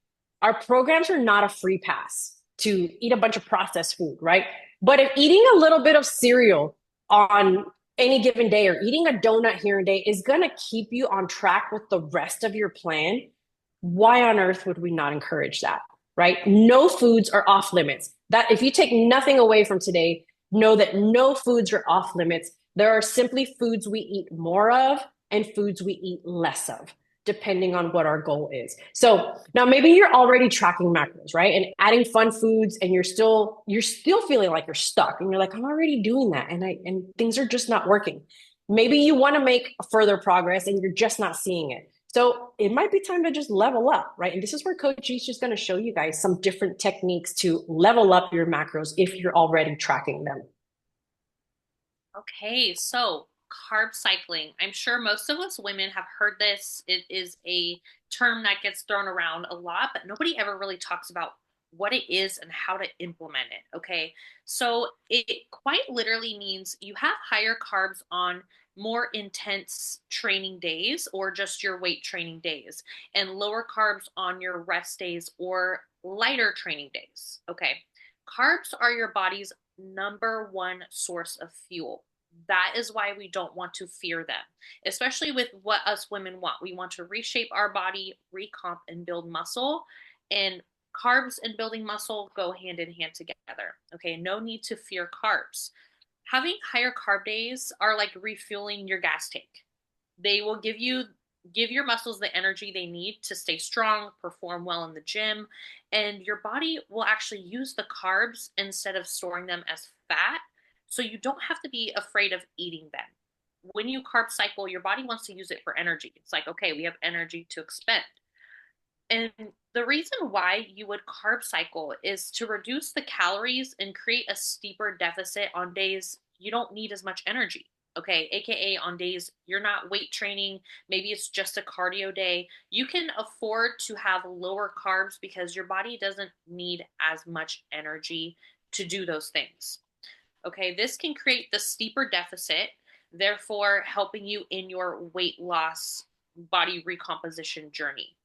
S3: our programs are not a free pass to eat a bunch of processed food, right? But if eating a little bit of cereal on any given day or eating a donut here and there is going to keep you on track with the rest of your plan, why on earth would we not encourage that, right? No foods are off limits. That if you take nothing away from today, know that no foods are off limits. There are simply foods we eat more of and foods we eat less of, depending on what our goal is. So now maybe you're already tracking macros, right? And adding fun foods and you're still feeling like you're stuck and you're like, I'm already doing that and things are just not working. Maybe you want to make further progress and you're just not seeing it. So it might be time to just level up, right? And this is where Coach E's just going to show you guys some different techniques to level up your macros if you're already tracking them.
S2: Okay, so carb cycling. I'm sure most of us women have heard this. It is a term that gets thrown around a lot, but nobody ever really talks about what it is and how to implement it. Okay, so it quite literally means you have higher carbs on more intense training days or just your weight training days, and lower carbs on your rest days or lighter training days. Okay, carbs are your body's number one source of fuel. That is why we don't want to fear them, especially with what us women want. We want to reshape our body, recomp, and build muscle. And carbs and building muscle go hand in hand together. Okay, no need to fear carbs. Having higher carb days are like refueling your gas tank. They will give your muscles the energy they need to stay strong, perform well in the gym, and your body will actually use the carbs instead of storing them as fat. So you don't have to be afraid of eating them. When you carb cycle, your body wants to use it for energy. It's like, okay, we have energy to expend. And the reason why you would carb cycle is to reduce the calories and create a steeper deficit on days you don't need as much energy. Okay, AKA on days you're not weight training, maybe it's just a cardio day. You can afford to have lower carbs because your body doesn't need as much energy to do those things. Okay, this can create the steeper deficit therefore helping you in your weight loss body recomposition journey.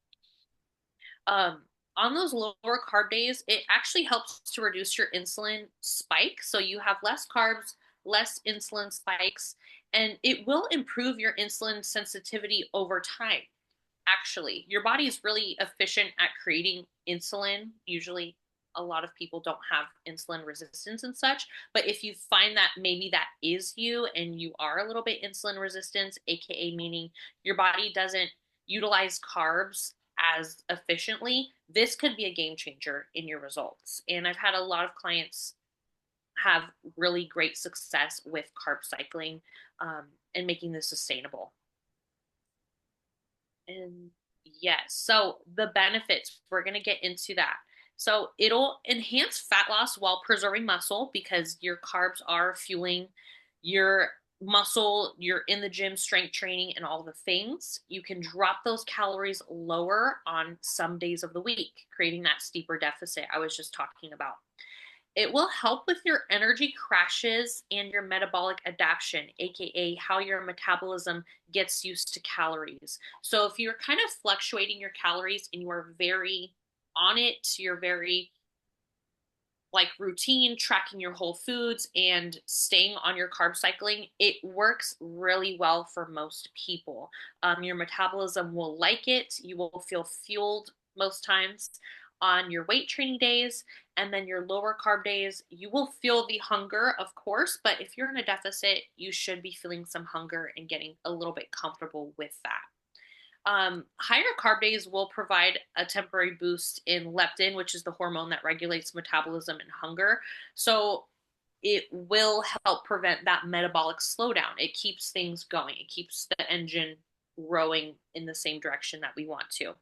S2: On those lower carb days, it actually helps to reduce your insulin spike. So you have less carbs, less insulin spikes, and it will improve your insulin sensitivity over time. Actually, your body is really efficient at creating insulin. Usually, a lot of people don't have insulin resistance and such. But if you find that maybe that is you and you are a little bit insulin resistant, AKA meaning your body doesn't utilize carbs as efficiently, this could be a game changer in your results. And I've had a lot of clients have really great success with carb cycling and making this sustainable. And yes, so the benefits, we're going to get into that. So it'll enhance fat loss while preserving muscle because your carbs are fueling your muscle, you're in the gym, strength training, and all the things. You can drop those calories lower on some days of the week, creating that steeper deficit I was just talking about. It will help with your energy crashes and your metabolic adaptation, aka how your metabolism gets used to calories. So if you're kind of fluctuating your calories and you're very on it, you're very like routine, tracking your whole foods and staying on your carb cycling, it works really well for most people. Your metabolism will like it. You will feel fueled most times on your weight training days, and then your lower carb days, you will feel the hunger, of course, but if you're in a deficit, you should be feeling some hunger and getting a little bit comfortable with that. Higher carb days will provide a temporary boost in leptin, which is the hormone that regulates metabolism and hunger. So it will help prevent that metabolic slowdown. It keeps things going. It keeps the engine rowing in the same direction that we want to.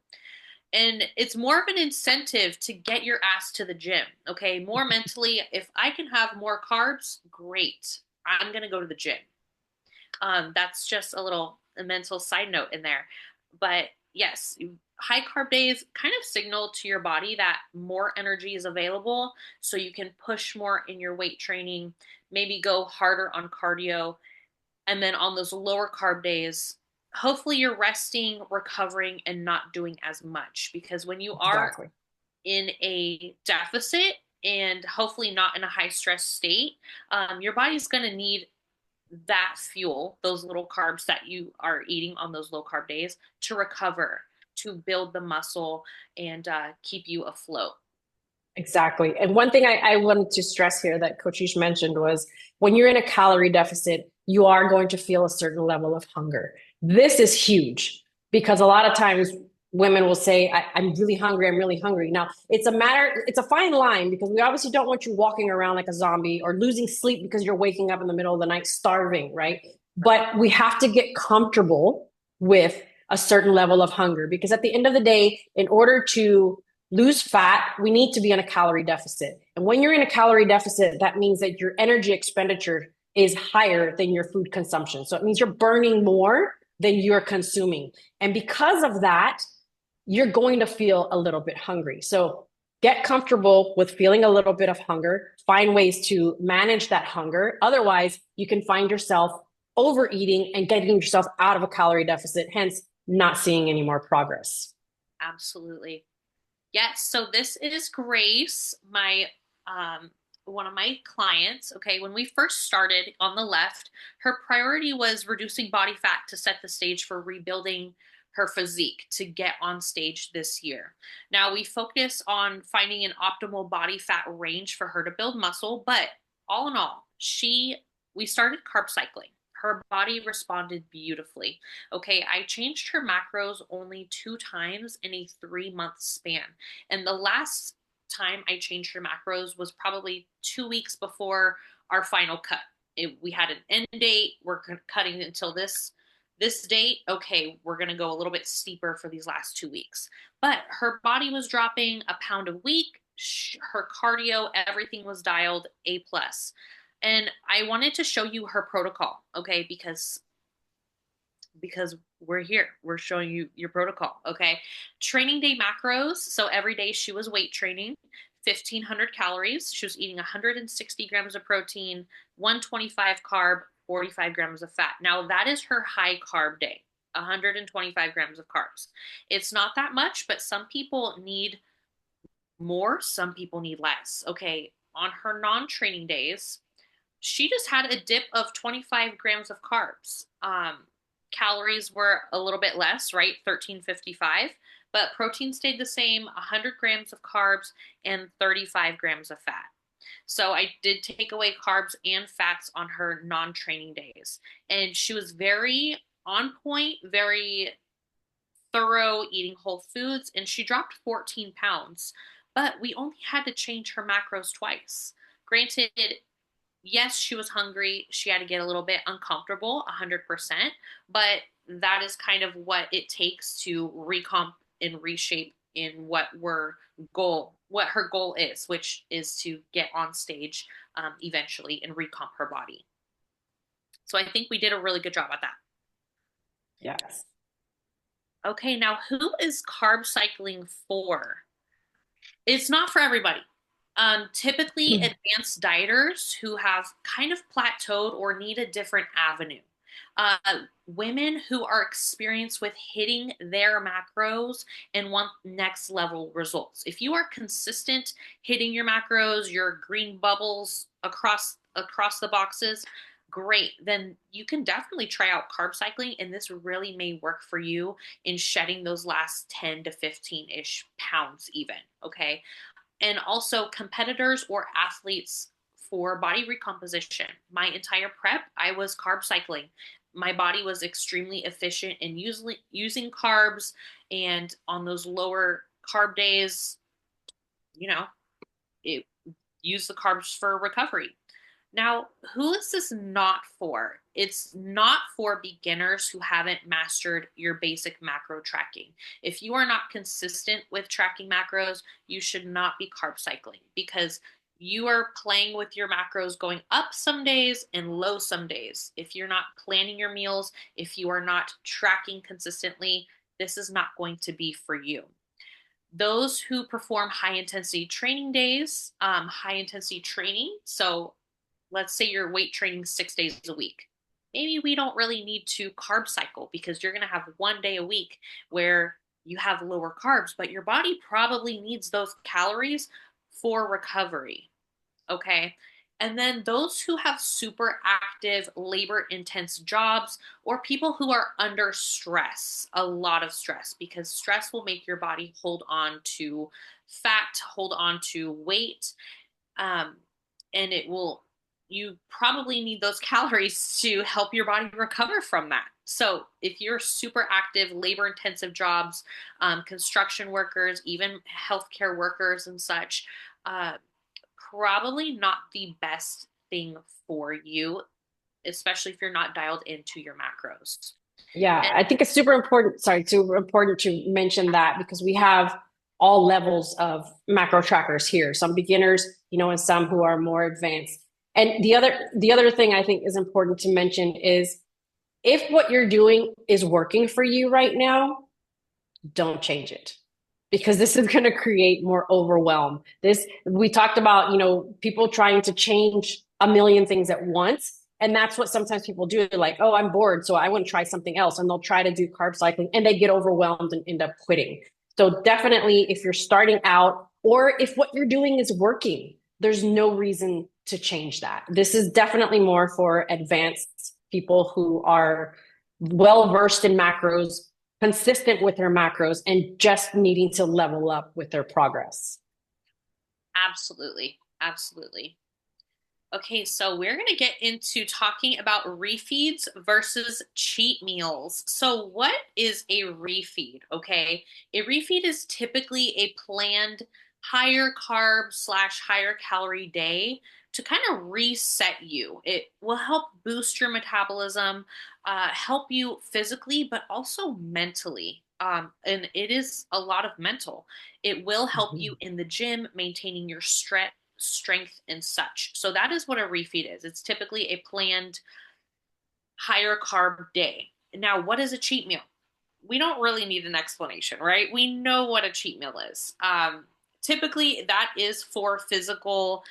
S2: And it's more of an incentive to get your ass to the gym. Okay. More mentally, if I can have more carbs, great. I'm going to go to the gym. That's just a mental side note in there. But yes, high carb days kind of signal to your body that more energy is available. So you can push more in your weight training, maybe go harder on cardio. And then on those lower carb days, hopefully you're resting, recovering, and not doing as much. Because when you are in a deficit and hopefully not in a high stress state, your body's going to need that fuel, those little carbs that you are eating on those low carb days to recover, to build the muscle and keep you afloat.
S3: Exactly. And one thing I wanted to stress here that Coach Ish mentioned was when you're in a calorie deficit, you are going to feel a certain level of hunger. This is huge because a lot of times women will say, I'm really hungry. I'm really hungry. Now, it's a fine line because we obviously don't want you walking around like a zombie or losing sleep because you're waking up in the middle of the night starving, right? But we have to get comfortable with a certain level of hunger because at the end of the day, in order to lose fat, we need to be in a calorie deficit. And when you're in a calorie deficit, that means that your energy expenditure is higher than your food consumption. So it means you're burning more than you're consuming. And because of that, you're going to feel a little bit hungry. So get comfortable with feeling a little bit of hunger, find ways to manage that hunger. Otherwise, you can find yourself overeating and getting yourself out of a calorie deficit, hence not seeing any more progress.
S2: Absolutely. Yes. So this is Grace, my one of my clients. Okay, when we first started on the left, her priority was reducing body fat to set the stage for rebuilding her physique to get on stage this year. Now we focus on finding an optimal body fat range for her to build muscle, but all in all, we started carb cycling. Her body responded beautifully. Okay, I changed her macros only 2 times in a 3-month span. And the last time I changed her macros was probably 2 weeks before our final cut. We had an end date. We're cutting until this date. Okay, we're going to go a little bit steeper for these last 2 weeks. But her body was dropping a pound a week. Her cardio, everything was dialed A+. And I wanted to show you her protocol, okay, because we're here. We're showing you your protocol, okay? Training day macros. So every day she was weight training, 1,500 calories. She was eating 160 grams of protein, 125 carb, 45 grams of fat. Now, that is her high carb day, 125 grams of carbs. It's not that much, but some people need more, some people need less. Okay, on her non-training days, she just had a dip of 25 grams of carbs. Calories were a little bit less, right? 1355, but protein stayed the same, 100 grams of carbs and 35 grams of fat. So I did take away carbs and fats on her non-training days. And she was very on point, very thorough, eating whole foods, and she dropped 14 pounds. But we only had to change her macros twice. Granted, yes, she was hungry. She had to get a little bit uncomfortable, 100%, but that is kind of what it takes to recomp and reshape in what her goal is, which is to get on stage eventually and recomp her body. So I think we did a really good job at that.
S3: Yes.
S2: Okay, now who is carb cycling for? It's not for everybody. Typically, advanced dieters who have kind of plateaued or need a different avenue. Women who are experienced with hitting their macros and want next level results. If you are consistent hitting your macros, your green bubbles across the boxes, great. Then you can definitely try out carb cycling, and this really may work for you in shedding those last 10 to 15-ish pounds even, okay? And also competitors or athletes for body recomposition. My entire prep, I was carb cycling. My body was extremely efficient in using carbs, and on those lower carb days, it used the carbs for recovery. Now, who is this not for? It's not for beginners who haven't mastered your basic macro tracking. If you are not consistent with tracking macros, you should not be carb cycling, because you are playing with your macros going up some days and low some days. If you're not planning your meals, if you are not tracking consistently, this is not going to be for you. Those who perform high intensity training days, high intensity training, so let's say you're weight training 6 days a week. Maybe we don't really need to carb cycle, because you're going to have one day a week where you have lower carbs, but your body probably needs those calories for recovery. Okay. And then those who have super active labor intense jobs, or people who are under stress, a lot of stress, because stress will make your body hold on to fat, hold on to weight. And you probably need those calories to help your body recover from that. So if you're super active, labor intensive jobs, construction workers, even healthcare workers and such, probably not the best thing for you, especially if you're not dialed into your macros.
S3: Yeah, I think it's super important. Sorry, super important to mention that, because we have all levels of macro trackers here. Some beginners, and some who are more advanced. And the other thing I think is important to mention is, if what you're doing is working for you right now, don't change it, because this is going to create more overwhelm. We talked about, people trying to change a million things at once. And that's what sometimes people do. They're like, oh, I'm bored, so I want to try something else. And they'll try to do carb cycling, and they get overwhelmed and end up quitting. So definitely, if you're starting out, or if what you're doing is working, there's no reason to change that. This is definitely more for advanced people who are well-versed in macros, consistent with their macros, and just needing to level up with their progress.
S2: Absolutely. Absolutely. Okay, so we're going to get into talking about refeeds versus cheat meals. So what is a refeed? Okay, a refeed is typically a planned higher carb / higher calorie day to kind of reset you. It will help boost your metabolism, help you physically, but also mentally. And it is a lot of mental. It will help you in the gym, maintaining your strength and such. So that is what a refeed is. It's typically a planned higher carb day. Now, what is a cheat meal? We don't really need an explanation, right? We know what a cheat meal is. Typically, that is for physical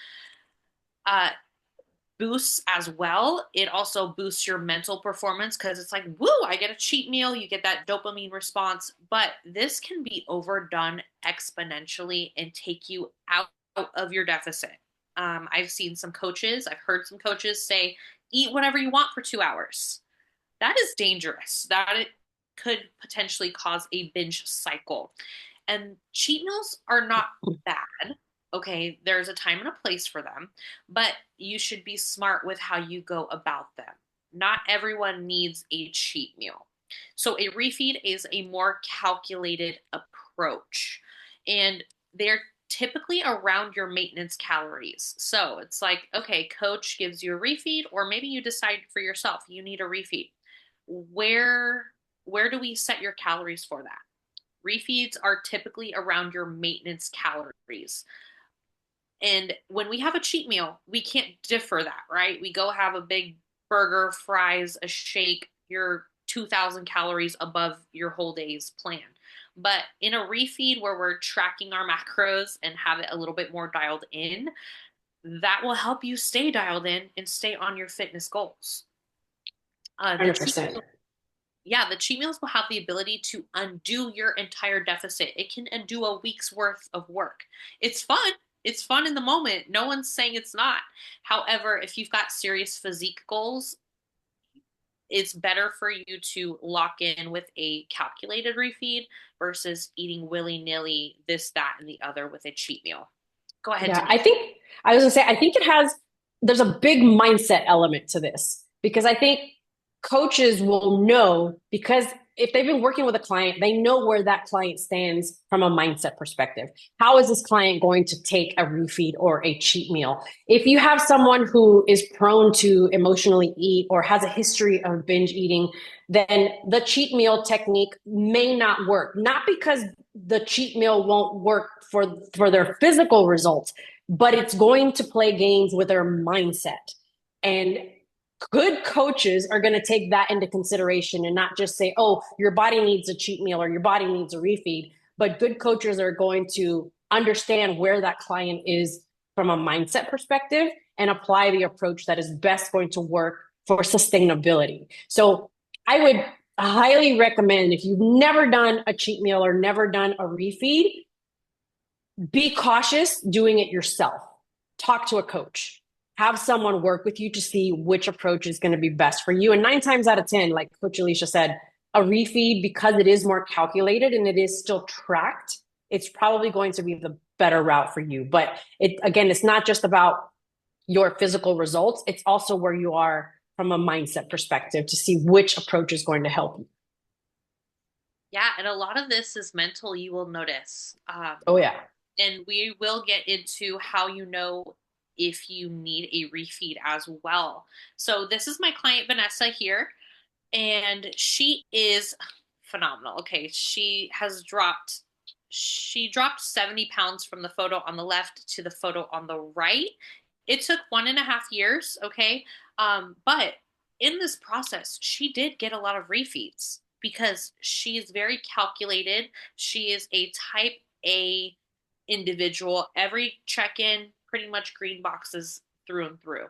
S2: boosts as well. It also boosts your mental performance because it's like, woo, I get a cheat meal. You get that dopamine response. But this can be overdone exponentially and take you out of your deficit. I've seen some coaches, I've heard some coaches say, eat whatever you want for 2 hours. That is dangerous. That it could potentially cause a binge cycle. And cheat meals are not bad. Okay, there's a time and a place for them, but you should be smart with how you go about them. Not everyone needs a cheat meal. So a refeed is a more calculated approach, and they're typically around your maintenance calories. So it's like, okay, coach gives you a refeed, or maybe you decide for yourself you need a refeed. Where do we set your calories for that? Refeeds are typically around your maintenance calories. And when we have a cheat meal, we can't differ that, right? We go have a big burger, fries, a shake, you're 2,000 calories above your whole day's plan. But in a refeed where we're tracking our macros and have it a little bit more dialed in, that will help you stay dialed in and stay on your fitness goals. The cheat
S3: 100%.
S2: Yeah, the cheat meals will have the ability to undo your entire deficit. It can undo a week's worth of work. It's fun. It's fun in the moment. No one's saying it's not. However, if you've got serious physique goals, it's better for you to lock in with a calculated refeed versus eating willy-nilly this, that, and the other with a cheat meal. Go ahead,
S3: Yeah,
S2: Denise.
S3: I was gonna say, I think there's a big mindset element to this because I think coaches will know because if they've been working with a client, they know where that client stands from a mindset perspective. How is this client going to take a refeed or a cheat meal? If you have someone who is prone to emotionally eat or has a history of binge eating, then the cheat meal technique may not work. Not because the cheat meal won't work for their physical results, but it's going to play games with their mindset. And good coaches are going to take that into consideration and not just say, oh, your body needs a cheat meal or your body needs a refeed. But good coaches are going to understand where that client is from a mindset perspective and apply the approach that is best going to work for sustainability. So I would highly recommend if you've never done a cheat meal or never done a refeed, be cautious doing it yourself. Talk to a coach. Have someone work with you to see which approach is going to be best for you. And 9 times out of 10, like Coach Alicia said, a refeed, because it is more calculated and it is still tracked, it's probably going to be the better route for you. But again, it's not just about your physical results. It's also where you are from a mindset perspective to see which approach is going to help you.
S2: Yeah, and a lot of this is mental, you will notice.
S3: Oh, yeah.
S2: And we will get into how you know if you need a refeed as well. So this is my client Vanessa here, and she is phenomenal. Okay, she dropped 70 pounds from the photo on the left to the photo on the right. It took 1.5 years, okay? But in this process, she did get a lot of refeeds because she is very calculated. She is a type A individual. Every check-in, pretty much green boxes through and through.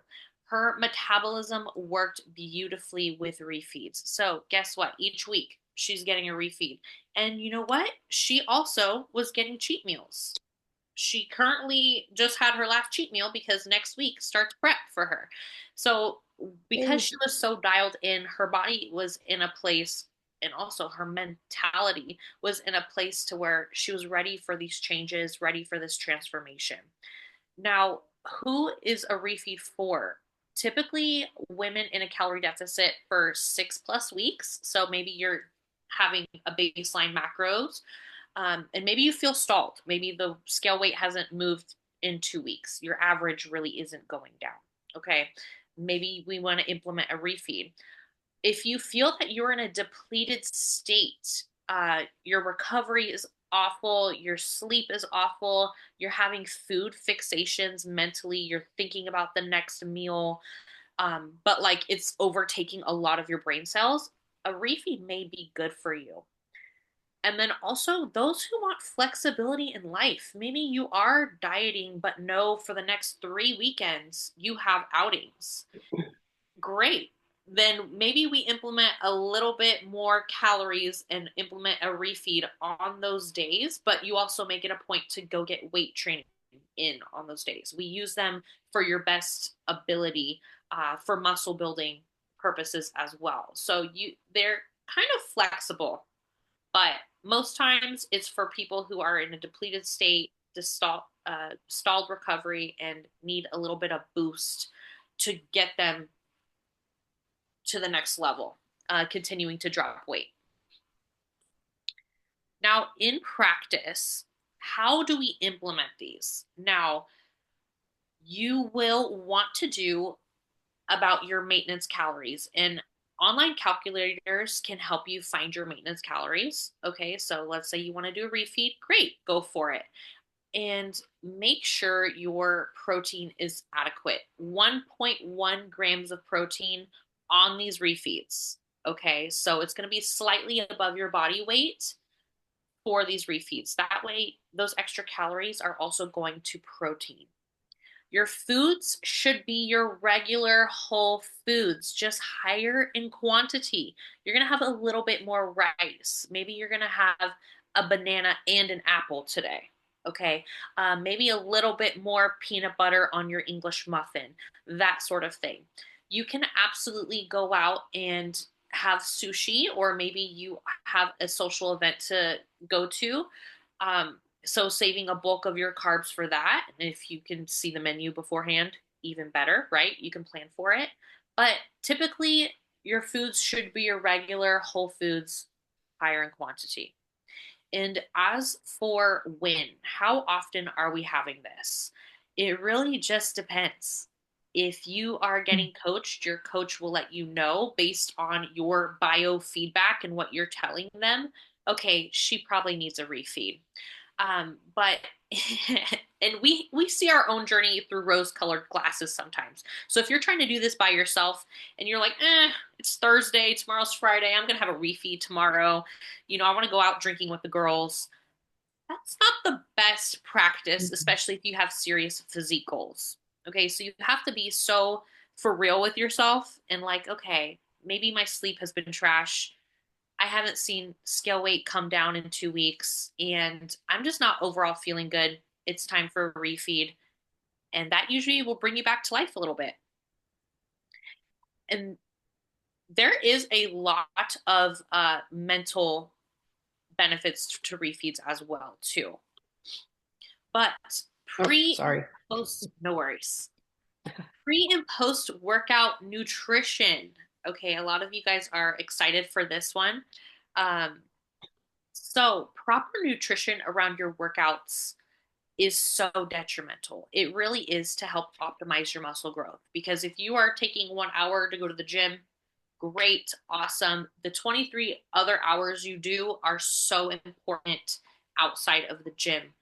S2: Her metabolism worked beautifully with refeeds. So guess what? Each week she's getting a refeed. And you know what? She also was getting cheat meals. She currently just had her last cheat meal because next week starts prep for her. So because she was so dialed in, her body was in a place, and also her mentality was in a place to where she was ready for these changes, ready for this transformation. Now, who is a refeed for? Typically, women in a calorie deficit for 6+ weeks. So maybe you're having a baseline macros, and maybe you feel stalled. Maybe the scale weight hasn't moved in 2 weeks. Your average really isn't going down. Okay. Maybe we want to implement a refeed. If you feel that you're in a depleted state, your recovery is awful, your sleep is awful, you're having food fixations mentally, you're thinking about the next meal, but like it's overtaking a lot of your brain cells, a refeed may be good for you. And then also those who want flexibility in life. Maybe you are dieting, but no, for the next 3 weekends, you have outings. Great. Then maybe we implement a little bit more calories and implement a refeed on those days, but you also make it a point to go get weight training in on those days. We use them for your best ability for muscle building purposes as well. So they're kind of flexible, but most times it's for people who are in a depleted state, stalled recovery, and need a little bit of boost to get them to the next level, continuing to drop weight. Now, in practice, how do we implement these? Now, you will want to do about your maintenance calories, and online calculators can help you find your maintenance calories. Okay, so let's say you want to do a refeed, great, go for it. And make sure your protein is adequate. 1.1 grams of protein on these refeeds. Okay, so it's going to be slightly above your body weight for these refeeds. That way, those extra calories are also going to protein. Your foods should be your regular whole foods, just higher in quantity. You're going to have a little bit more rice. Maybe you're going to have a banana and an apple today. Okay, maybe a little bit more peanut butter on your English muffin, that sort of thing. You can absolutely go out and have sushi, or maybe you have a social event to go to. So saving a bulk of your carbs for that. And if you can see the menu beforehand, even better, right? You can plan for it. But typically, your foods should be your regular whole foods, higher in quantity. And as for when, how often are we having this? It really just depends. If you are getting coached, your coach will let you know based on your biofeedback and what you're telling them. Okay, she probably needs a refeed. But and we see our own journey through rose-colored glasses sometimes. So if you're trying to do this by yourself and you're like, it's Thursday, tomorrow's Friday, I'm gonna have a refeed tomorrow. I want to go out drinking with the girls. That's not the best practice, especially if you have serious physique goals. Okay, so you have to be so for real with yourself and like, okay, maybe my sleep has been trash. I haven't seen scale weight come down in 2 weeks, and I'm just not overall feeling good. It's time for a refeed. And that usually will bring you back to life a little bit. And there is a lot of mental benefits to refeeds as well, too. But post, no worries. Pre and post workout nutrition. Okay, a lot of you guys are excited for this one. So proper nutrition around your workouts is so detrimental. It really is to help optimize your muscle growth. Because if you are taking 1 hour to go to the gym, great, awesome. The 23 other hours you do are so important outside of the gym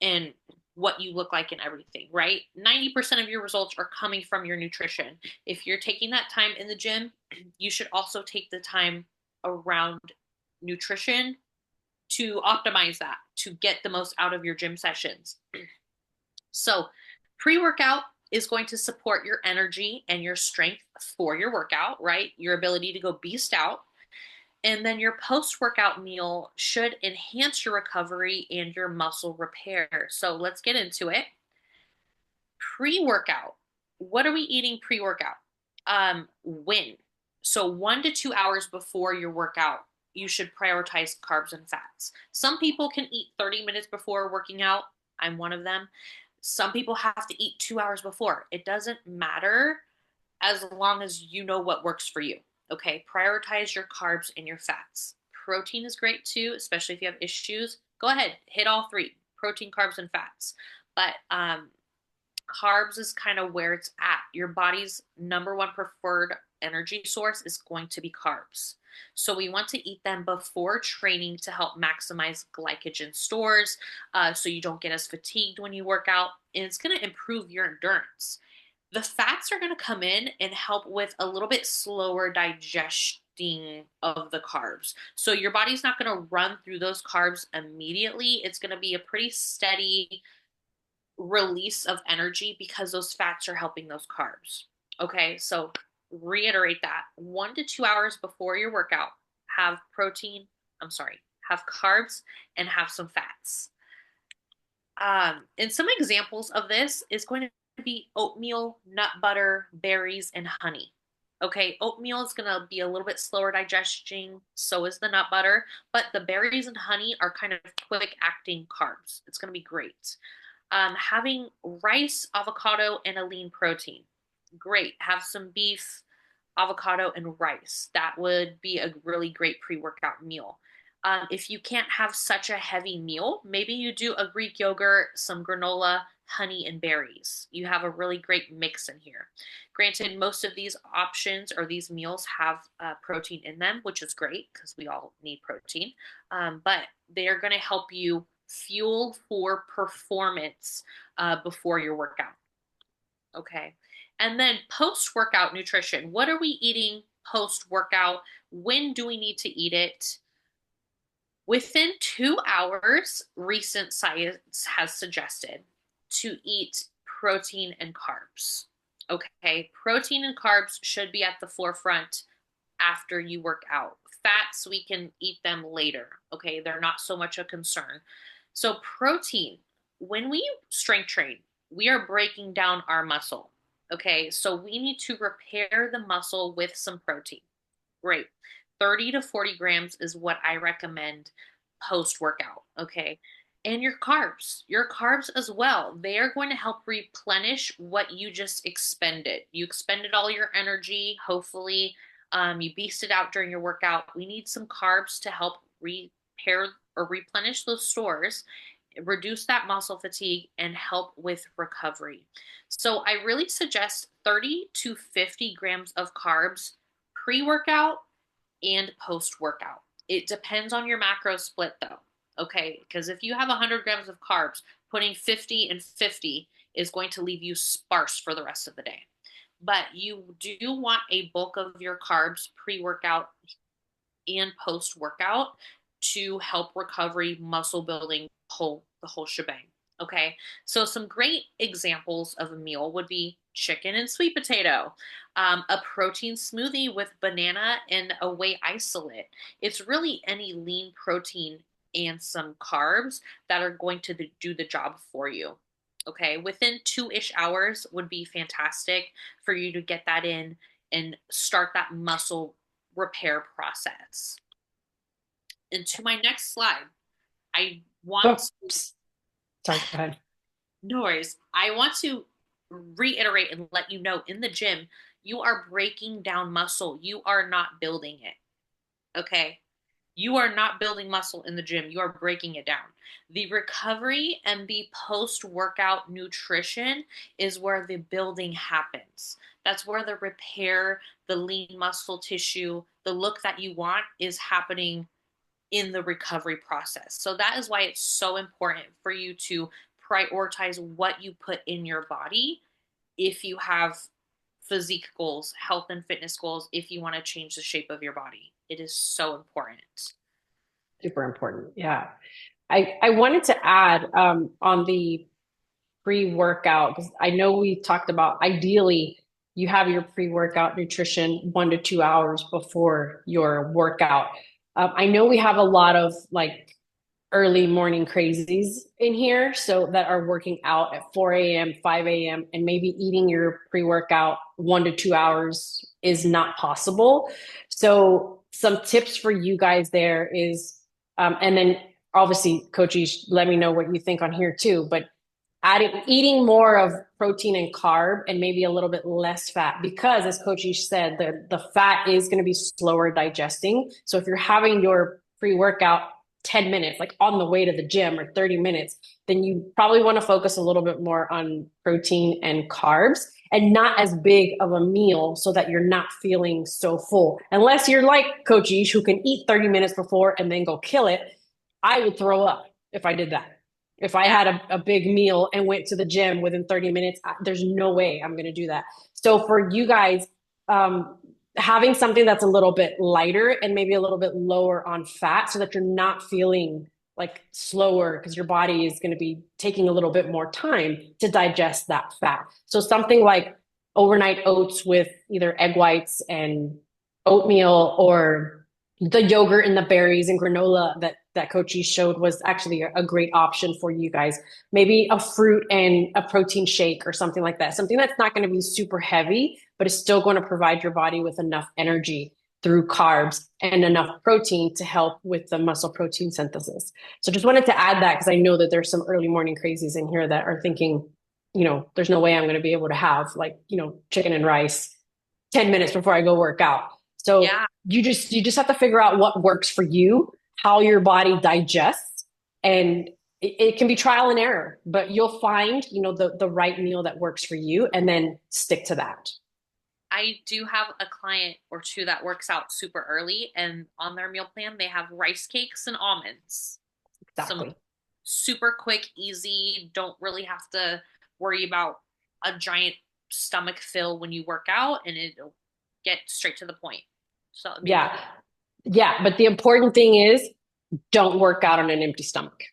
S2: and what you look like and everything, right? 90% of your results are coming from your nutrition. If you're taking that time in the gym, you should also take the time around nutrition to optimize that, to get the most out of your gym sessions. So pre-workout is going to support your energy and your strength for your workout, right? Your ability to go beast out. And then your post-workout meal should enhance your recovery and your muscle repair. So let's get into it. Pre-workout. What are we eating pre-workout? When? So 1 to 2 hours before your workout, you should prioritize carbs and fats. Some people can eat 30 minutes before working out. I'm one of them. Some people have to eat 2 hours before. It doesn't matter as long as you know what works for you. Okay, prioritize your carbs and your fats. Protein is great too, especially if you have issues. Go ahead, hit all three, protein, carbs, and fats. But carbs is kind of where it's at. Your body's number one preferred energy source is going to be carbs. So we want to eat them before training to help maximize glycogen stores so you don't get as fatigued when you work out, and it's going to improve your endurance. The fats are going to come in and help with a little bit slower acting of the carbs. So your body's not going to run through those carbs immediately. It's going to be a pretty steady release of energy because those fats are helping those carbs. Okay, so reiterate that 1 to 2 hours before your workout, have protein, have carbs and have some fats. And some examples of this is going to be oatmeal, nut butter, berries, and honey. Okay, oatmeal is going to be a little bit slower digesting, so is the nut butter, but the berries and honey are kind of quick acting carbs. It's going to be great. Having rice, avocado, and a lean protein. Great. Have some beef, avocado, and rice. That would be a really great pre-workout meal. If you can't have such a heavy meal, maybe you do a Greek yogurt, some granola, honey, and berries. You have a really great mix in here. Granted, most of these options or these meals have protein in them, which is great because we all need protein, but they are going to help you fuel for performance before your workout. Okay. And then post-workout nutrition. What are we eating post-workout? When do we need to eat it? Within 2 hours, recent science has suggested to eat protein and carbs. Okay. Protein and carbs should be at the forefront after you work out. Fats, we can eat them later. Okay. They're not so much a concern. So protein, when we strength train, we are breaking down our muscle. Okay, so we need to repair the muscle with some protein. Great. 30 to 40 grams is what I recommend post-workout. Okay. And your carbs as well. They are going to help replenish what you just expended. You expended all your energy, hopefully. You beasted out during your workout. We need some carbs to help repair or replenish those stores, reduce that muscle fatigue, and help with recovery. So I really suggest 30 to 50 grams of carbs pre-workout and post-workout. It depends on your macro split though. Okay, because if you have 100 grams of carbs, putting 50 and 50 is going to leave you sparse for the rest of the day. But you do want a bulk of your carbs pre-workout and post-workout to help recovery, muscle building, the whole shebang. Okay, so some great examples of a meal would be chicken and sweet potato, a protein smoothie with banana and a whey isolate. It's really any lean protein and some carbs that are going to do the job for you. Okay, within 2-ish hours would be fantastic for you to get that in and start that muscle repair process. And to my next slide, I want
S3: Sorry, go ahead.
S2: No worries. I want to reiterate and let you know in the gym, you are breaking down muscle. You are not building it. Okay. You are not building muscle in the gym. You are breaking it down. The recovery and the post-workout nutrition is where the building happens. That's where the repair, the lean muscle tissue, the look that you want is happening in the recovery process. So that is why it's so important for you to prioritize what you put in your body if you have physique goals, health and fitness goals, if you want to change the shape of your body. It is so important.
S3: Super important. Yeah. I wanted to add on the pre-workout, because I know we talked about ideally you have your pre-workout nutrition 1 to 2 hours before your workout. I know we have a lot of like early morning crazies in here, so that are working out at 4 a.m., 5 a.m., and maybe eating your pre-workout 1 to 2 hours is not possible. So some tips for you guys there is, and then obviously, Coach Ish, let me know what you think on here too, but eating more of protein and carb and maybe a little bit less fat, because as Coach Ish said, the fat is going to be slower digesting. So if you're having your pre-workout 10 minutes, like on the way to the gym, or 30 minutes, then you probably want to focus a little bit more on protein and carbs and not as big of a meal so that you're not feeling so full. Unless you're like Coach Ish, who can eat 30 minutes before and then go kill it. I would throw up if I did that. If I had a big meal and went to the gym within 30 minutes, there's no way I'm going to do that. So for you guys, having something that's a little bit lighter and maybe a little bit lower on fat so that you're not feeling like slower because your body is going to be taking a little bit more time to digest that fat. So something like overnight oats with either egg whites and oatmeal, or the yogurt and the berries and granola that Coach E showed was actually a great option for you guys. Maybe a fruit and a protein shake or something like that. Something that's not going to be super heavy, but is still going to provide your body with enough energy through carbs and enough protein to help with the muscle protein synthesis. So just wanted to add that because I know that there's some early morning crazies in here that are thinking, there's no way I'm going to be able to have like, chicken and rice 10 minutes before I go work out. So
S2: Yeah.
S3: you just have to figure out what works for you, how your body digests, and it can be trial and error, but you'll find, the right meal that works for you and then stick to that.
S2: I do have a client or two that works out super early, and on their meal plan, they have rice cakes and almonds. Some
S3: Exactly.
S2: super quick, easy, don't really have to worry about a giant stomach fill when you work out, and it'll get straight to the point. So maybe,
S3: Yeah. Yeah. But the important thing is don't work out on an empty stomach.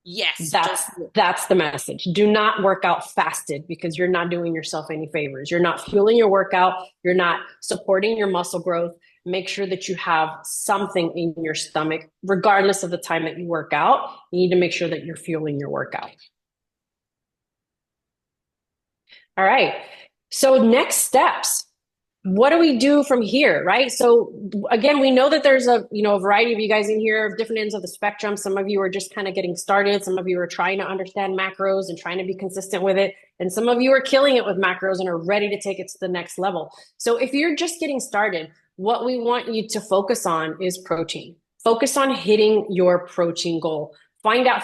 S2: yes, don't.
S3: That's the message. Do not work out fasted because you're not doing yourself any favors. You're not fueling your workout. You're not supporting your muscle growth. Make sure that you have something in your stomach, regardless of the time that you work out. You need to make sure that you're fueling your workout. All right. So next steps. What do we do from here, right? So again, we know that there's a variety of you guys in here of different ends of the spectrum. Some of you are just kind of getting started. Some of you are trying to understand macros and trying to be consistent with it. And some of you are killing it with macros and are ready to take it to the next level. So if you're just getting started, what we want you to focus on is protein. Focus on hitting your protein goal.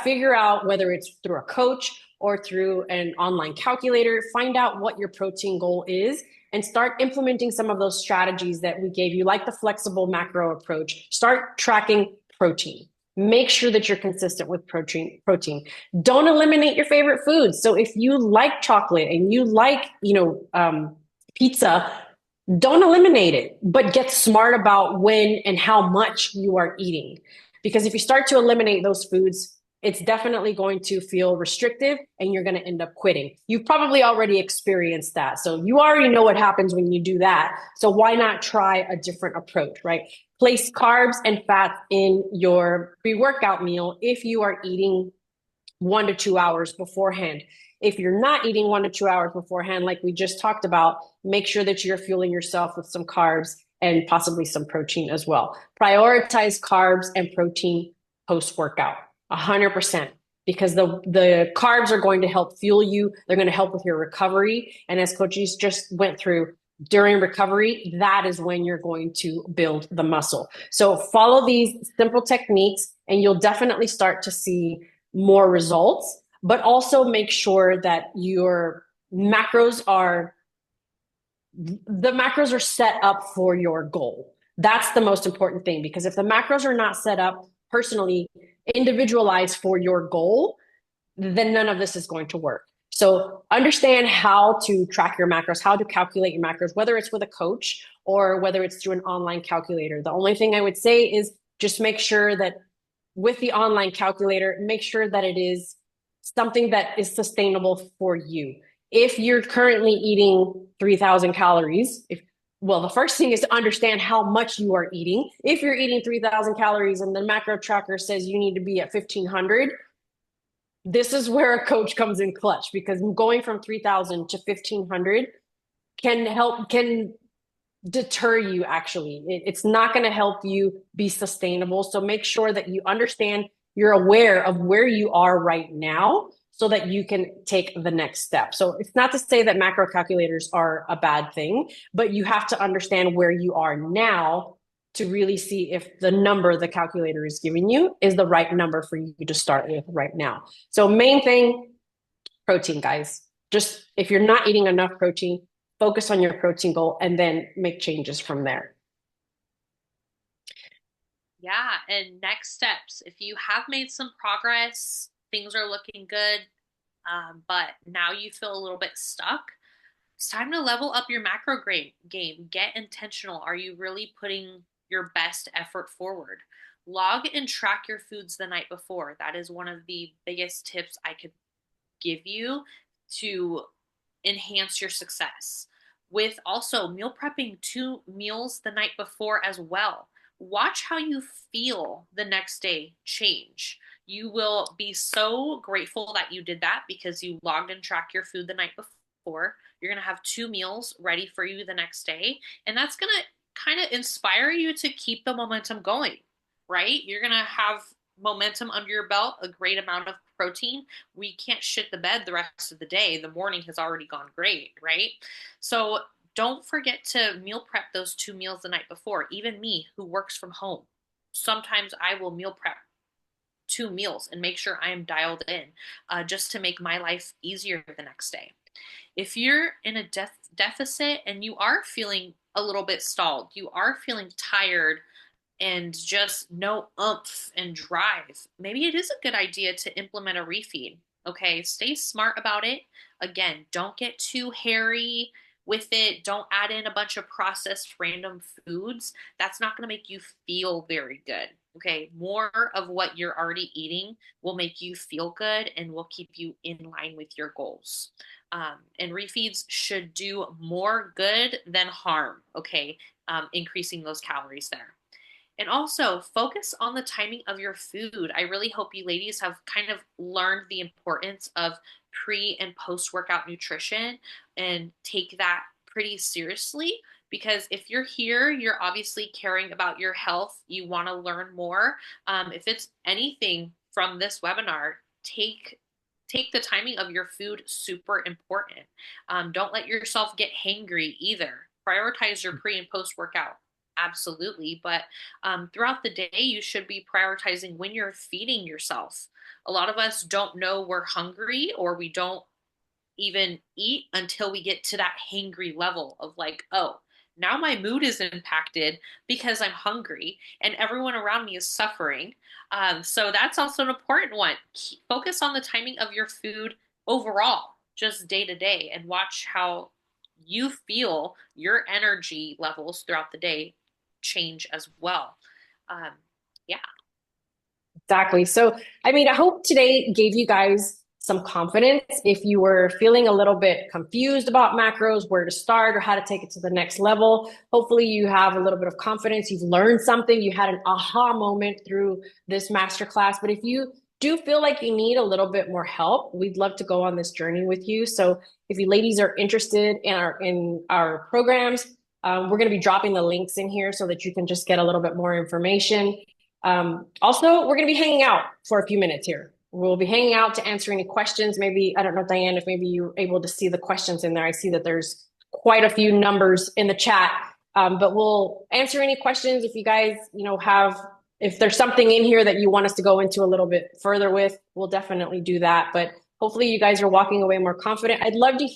S3: Figure out whether it's through a coach or through an online calculator, find out what your protein goal is and start implementing some of those strategies that we gave you, like the flexible macro approach. Start tracking protein. Make sure that you're consistent with protein. Don't eliminate your favorite foods. So if you like chocolate and you like, pizza, don't eliminate it, but get smart about when and how much you are eating. Because if you start to eliminate those foods, it's definitely going to feel restrictive and you're going to end up quitting. You've probably already experienced that. So you already know what happens when you do that. So why not try a different approach, right? Place carbs and fats in your pre-workout meal if you are eating 1 to 2 hours beforehand. If you're not eating 1 to 2 hours beforehand, like we just talked about, make sure that you're fueling yourself with some carbs and possibly some protein as well. Prioritize carbs and protein post-workout. 100%, because the carbs are going to help fuel you. They're going to help with your recovery. And as coaches just went through, during recovery, that is when you're going to build the muscle. So follow these simple techniques and you'll definitely start to see more results, but also make sure that your macros are set up for your goal. That's the most important thing, because if the macros are not set up personally, individualized for your goal, then none of this is going to work. So understand how to track your macros, how to calculate your macros, whether it's with a coach or whether it's through an online calculator. The only thing I would say is just make sure that with the online calculator, make sure that it is something that is sustainable for you. If you're currently eating 3,000 calories, the first thing is to understand how much you are eating. If you're eating 3,000 calories and the macro tracker says you need to be at 1,500, this is where a coach comes in clutch, because going from 3,000 to 1,500 can deter you. Actually, it's not going to help you be sustainable. So make sure that you understand, you're aware of where you are right now so that you can take the next step. So it's not to say that macro calculators are a bad thing, but you have to understand where you are now to really see if the number the calculator is giving you is the right number for you to start with right now. So main thing, protein, guys. Just if you're not eating enough protein, focus on your protein goal and then make changes from there.
S2: Yeah. And next steps, if you have made some progress, things are looking good, but now you feel a little bit stuck, It's time to level up your macro game. Get intentional. Are you really putting your best effort forward? Log and track your foods the night before. That is one of the biggest tips I could give you to enhance your success. With also meal prepping 2 meals the night before as well. Watch how you feel the next day change. You will be so grateful that you did that because you logged and tracked your food the night before. You're going to have 2 meals ready for you the next day. And that's going to kind of inspire you to keep the momentum going, right? You're going to have momentum under your belt, a great amount of protein. We can't shit the bed the rest of the day. The morning has already gone great, right? So don't forget to meal prep those 2 meals the night before. Even me, who works from home, sometimes I will meal prep 2 meals and make sure I am dialed in, just to make my life easier the next day. If you're in a deficit and you are feeling a little bit stalled, you are feeling tired and just no oomph and drive, maybe it is a good idea to implement a refeed. Okay, stay smart about it. Again, don't get too hairy with it. Don't add in a bunch of processed random foods. That's not going to make you feel very good. Okay, more of what you're already eating will make you feel good and will keep you in line with your goals. And refeeds should do more good than harm. Okay, increasing those calories there. And also focus on the timing of your food. I really hope you ladies have kind of learned the importance of pre and post workout nutrition and take that pretty seriously. Because if you're here, you're obviously caring about your health. You want to learn more. If it's anything from this webinar, take the timing of your food super important. Don't let yourself get hangry either. Prioritize your pre and post workout. Absolutely. But throughout the day, you should be prioritizing when you're feeding yourself. A lot of us don't know we're hungry, or we don't even eat until we get to that hangry level of like, oh, now my mood is impacted because I'm hungry and everyone around me is suffering. So that's also an important one. Focus on the timing of your food overall, just day to day, and watch how you feel your energy levels throughout the day change as well. Yeah.
S3: Exactly. So, I mean, I hope today gave you guys some confidence. If you were feeling a little bit confused about macros, where to start or how to take it to the next level, hopefully you have a little bit of confidence. You've learned something. You had an aha moment through this masterclass. But if you do feel like you need a little bit more help, we'd love to go on this journey with you. So if you ladies are interested in our programs, we're going to be dropping the links in here so that you can just get a little bit more information. Also, we're going to be hanging out for a few minutes here. We'll be hanging out to answer any questions. Maybe, I don't know, Diane, if maybe you're able to see the questions in there. I see that there's quite a few numbers in the chat, but we'll answer any questions if you guys, if there's something in here that you want us to go into a little bit further with, we'll definitely do that. But hopefully you guys are walking away more confident. We'd love to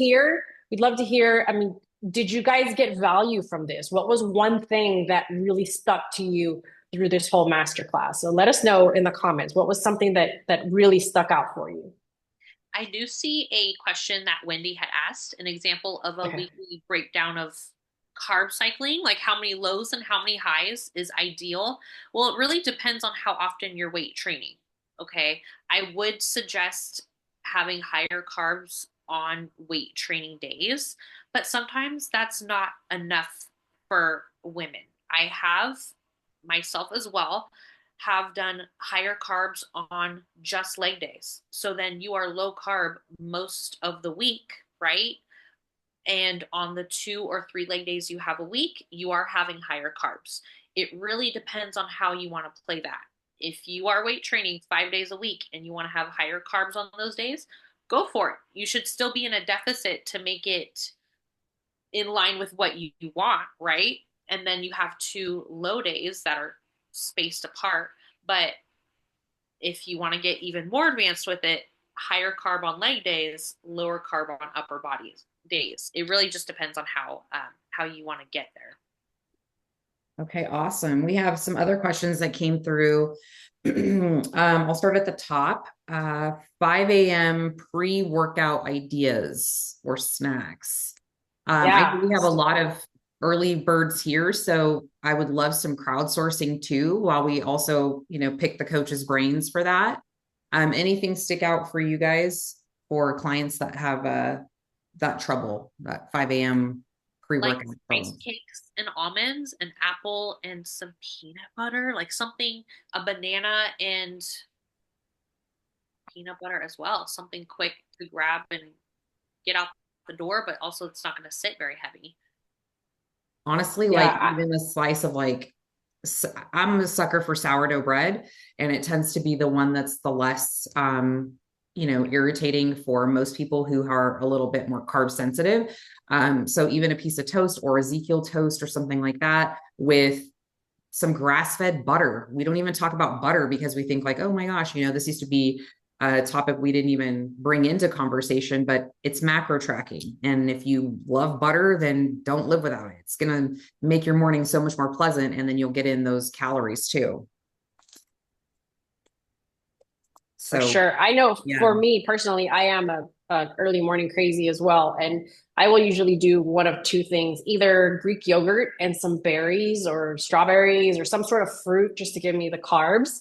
S3: hear, I mean, did you guys get value from this? What was one thing that really stuck to you through this whole masterclass? So let us know in the comments. What was something that really stuck out for you?
S2: I do see a question that Wendy had asked, an example of a weekly breakdown of carb cycling, like how many lows and how many highs is ideal. Well, it really depends on how often you're weight training. Okay. I would suggest having higher carbs on weight training days, but sometimes that's not enough for women. I have myself as well have done higher carbs on just leg days. So then you are low carb most of the week, right? And on the 2 or 3 leg days you have a week, you are having higher carbs. It really depends on how you want to play that. If you are weight training 5 days a week and you want to have higher carbs on those days, go for it. You should still be in a deficit to make it in line with what you want, right? And then you have 2 low days that are spaced apart. But if you want to get even more advanced with it, higher carb on leg days, lower carb on upper body days. It really just depends on how you want to get there.
S1: Okay, awesome. We have some other questions that came through. I'll start at the top. 5 a.m. pre-workout ideas or snacks. I know
S3: Yeah.
S1: we have a lot of early birds here, so I would love some crowdsourcing too, while we also, pick the coach's brains for that. Anything stick out for you guys for clients that have that trouble, that 5 a.m.
S2: Like
S1: pre-workout
S2: rice
S1: trouble?
S2: cakes and almonds, an apple and some peanut butter, like something, a banana and peanut butter as well. Something quick to grab and get out the door, but also it's not going to sit very heavy.
S1: Honestly, like
S3: Yeah.
S1: even a slice of I'm a sucker for sourdough bread, and it tends to be the one that's the less, irritating for most people who are a little bit more carb sensitive. So even a piece of toast or Ezekiel toast or something like that with some grass-fed butter. We don't even talk about butter because we think like, oh my gosh, this used to be a topic we didn't even bring into conversation, but it's macro tracking. And if you love butter, then don't live without it. It's going to make your morning so much more pleasant. And then you'll get in those calories too.
S3: For
S1: So,
S3: sure. I know
S1: yeah.
S3: for me personally, I am a early morning crazy as well. And I will usually do one of two things, either Greek yogurt and some berries or strawberries or some sort of fruit just to give me the carbs.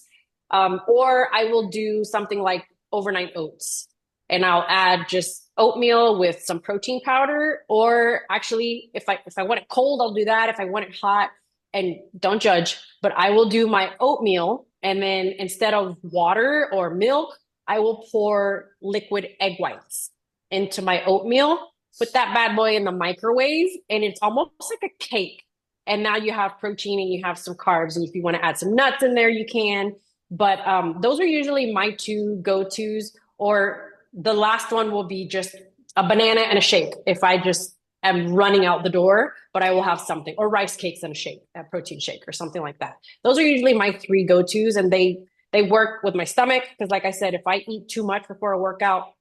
S3: Or I will do something like overnight oats and I'll add just oatmeal with some protein powder. Or actually, if I want it cold, I'll do that. If I want it hot, and don't judge, but I will do my oatmeal and then instead of water or milk, I will pour liquid egg whites into my oatmeal, put that bad boy in the microwave, and it's almost like a cake. And now you have protein and you have some carbs. And if you want to add some nuts in there, you can. But those are usually my two go-tos. Or the last one will be just a banana and a shake. If I just am running out the door, but I will have something, or rice cakes and a shake, a protein shake or something like that. Those are usually my three go-tos, and they work with my stomach because, like I said, if I eat too much before a workout,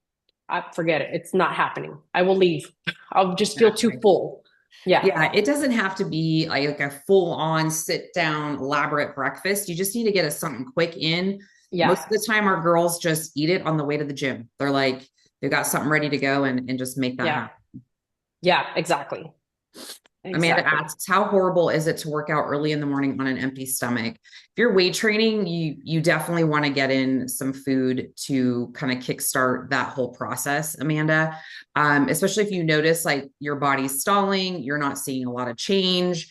S3: I forget it. It's not happening. I will leave. I'll just feel too full. Yeah.
S1: Yeah, it doesn't have to be like a full on sit down elaborate breakfast. You just need to get us something quick in.
S3: Yeah.
S1: Most of the time, our girls just eat it on the way to the gym. They're like, they've got something ready to go and just make that happen.
S3: Yeah, exactly.
S1: Amanda asks, how horrible is it to work out early in the morning on an empty stomach? If you're weight training, you definitely want to get in some food to kind of kickstart that whole process, Amanda. Especially if you notice like your body's stalling, you're not seeing a lot of change.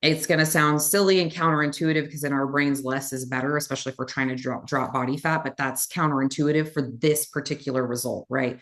S1: It's going to sound silly and counterintuitive because in our brains, less is better, especially if we're trying to drop body fat, but that's counterintuitive for this particular result, right?